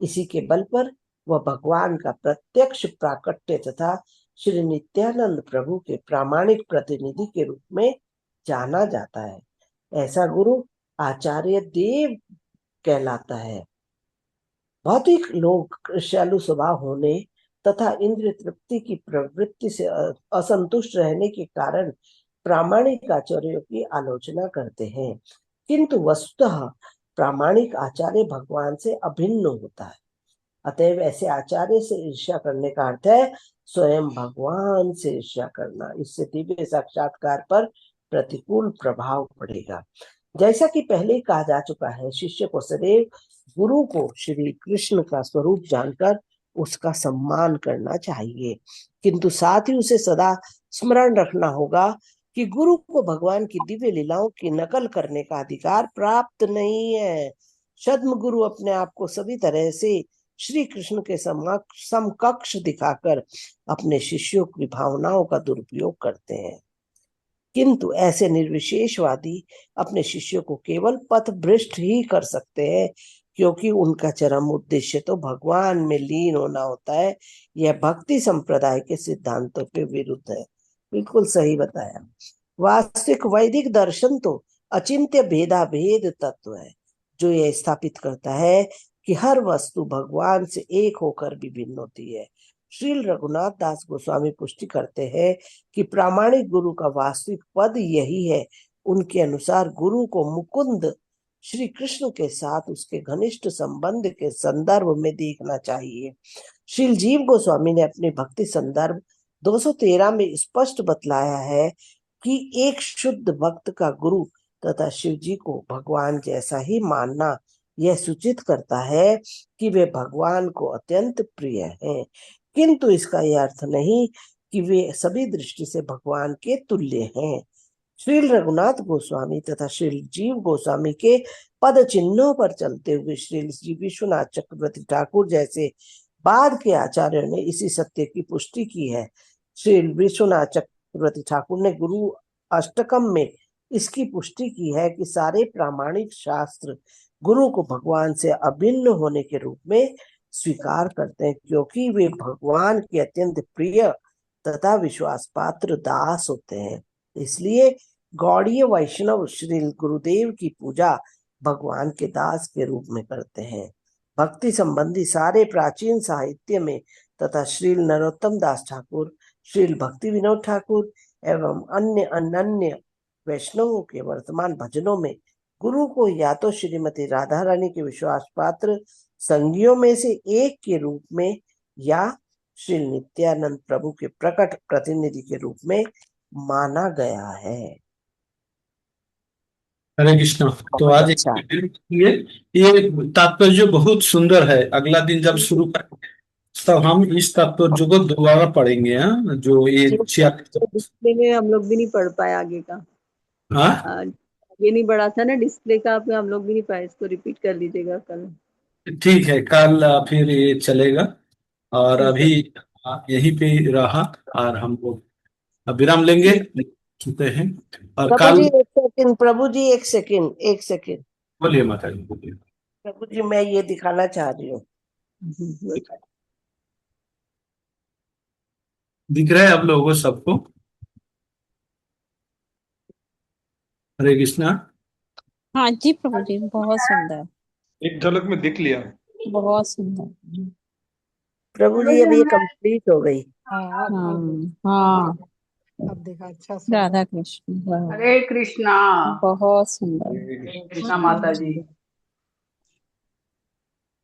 इसी के बल पर वह भगवान का प्रत्यक्ष प्राकट्य तथा श्री नित्यानंद प्रभु के प्रामाणिक प्रतिनिधि के रूप में जाना जाता है। ऐसा गुरु आचार्य देव कहलाता है। भौतिक लोग ईर्ष्यालु स्वभाव होने तथा इंद्रिय तृप्ति की प्रवृत्ति से असंतुष्ट रहने के कारण प्रामाणिक आचार्यों की आलोचना करते हैं, किंतु वस्तुतः प्रामाणिक आचार्य भगवान से अभिन्न होता है। अतएव ऐसे आचार्य से ईर्ष्या करने का अर्थ है स्वयं भगवान से ईर्ष्या करना। इससे दिव्य साक्षात्कार पर प्रतिकूल प्रभाव पड़ेगा। जैसा कि पहले ही कहा जा चुका है, शिष्य को सदैव गुरु को श्री कृष्ण का स्वरूप जानकर उसका सम्मान करना चाहिए, किंतु साथ ही उसे सदा स्मरण रखना होगा कि गुरु को भगवान की दिव्य लीलाओं की नकल करने का अधिकार प्राप्त नहीं है। छद्म गुरु अपने आप को सभी तरह से श्री कृष्ण के समकक्ष दिखाकर अपने शिष्यों की भावनाओं का दुरुपयोग करते हैं, किंतु ऐसे निर्विशेषवादी अपने शिष्यों को केवल पथ भ्रष्ट ही कर सकते हैं, क्योंकि उनका चरम उद्देश्य तो भगवान में लीन होना होता है। यह भक्ति संप्रदाय के सिद्धांतों के विरुद्ध है। बिल्कुल सही बताया। वास्तविक वैदिक दर्शन तो अचिंत्य भेदाभेद तत्व है, जो यह स्थापित करता है कि हर वस्तु भगवान से एक होकर भी भिन्न होती है। श्रील रघुनाथ दास गोस्वामी पुष्टि करते हैं कि प्रामाणिक गुरु का वास्तविक पद यही है। उनके अनुसार गुरु को मुकुंद श्री कृष्ण के साथ उसके घनिष्ठ संबंध के संदर्भ में देखना चाहिए। श्रील जीव गोस्वामी ने अपने भक्ति संदर्भ 213 में स्पष्ट बतलाया है कि एक शुद्ध भक्त का गुरु तथा शिव जी को भगवान जैसा ही मानना यह सूचित करता है कि वे भगवान को अत्यंत प्रिय हैं, किंतु इसका यह अर्थ नहीं कि वे सभी दृष्टि से भगवान के तुल्य हैं। श्रील रघुनाथ गोस्वामी तथा श्रील जीव गोस्वामी के पद चिन्हों पर चलते हुए श्रील श्री विश्वनाथ चक्रवर्ती ठाकुर जैसे बाद के आचार्यों ने इसी सत्य की पुष्टि की है। श्रील विश्वनाथ चक्रवर्ती ठाकुर ने गुरु अष्टकम में इसकी पुष्टि की है कि सारे प्रामाणिक शास्त्र गुरु को भगवान से अभिन्न होने के रूप में स्वीकार करते हैं, क्योंकि वे भगवान के अत्यंत प्रिय तथा विश्वास पात्र दास होते हैं। इसलिए गौड़ीय वैष्णव श्री गुरुदेव की पूजा भगवान के दास के रूप में करते हैं। भक्ति संबंधी सारे प्राचीन साहित्य में तथा श्रील नरोत्तम दास ठाकुर, श्रील भक्ति विनोद ठाकुर एवं अन्य अनन्य वैष्णवों के वर्तमान भजनों में गुरु को या तो श्रीमती राधा रानी के विश्वास पात्र संगियों में से एक के रूप में या श्री नित्यानंद प्रभु के प्रकट प्रतिनिधि के रूप में माना गया है। हरे कृष्ण। तो आज ये तात्पर्य बहुत सुंदर है। अगला दिन जब शुरू करेंगे तब हम इस तात्पर्य को दोबारा पढ़ेंगे। जो ये डिस्प्ले में हम लोग भी नहीं पढ़ पाए आगे का। ये नहीं बढ़ा था ना डिस्प्ले का, आप हम लोग भी नहीं पाए। इसको रिपीट कर लीजिएगा कल। ठीक है, कल फिर ये चलेगा। और अभी यहीं पे रहा और हम लोग अब विराम लेंगे, चुके हैं। और प्रभु कल जी एक सेकंड, प्रभु जी एक सेकंड, एक सेकंड। बोलिए माता जी, बोलिए। प्रभु जी मैं ये दिखाना चाह रही हूँ। दिख रहा है आप लोगों को सबको? हरे कृष्णा। हाँ जी प्रभु जी, बहुत सुंदर, एक झलक में देख लिया। बहुत सुंदर। प्रभु जी अब ये कंप्लीट हो गई। हाँ हाँ अब देखा अच्छा से। राधा कृष्ण, वाह, हरे कृष्णा। बहुत सुंदर। कृष्णा माता जी।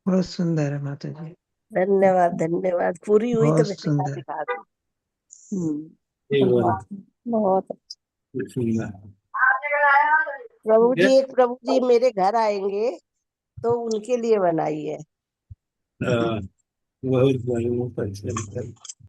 बहुत सुंदर है माता जी, धन्यवाद धन्यवाद। पूरी हुई तो बहुत मैं सुंदर। दिखा दूँ। बहुत बहुत अच्छा। प्रभु जी प्रभु जी मेरे घर आएंगे तो उनके लिए बनाई है। बहुत बहुत अच्छा।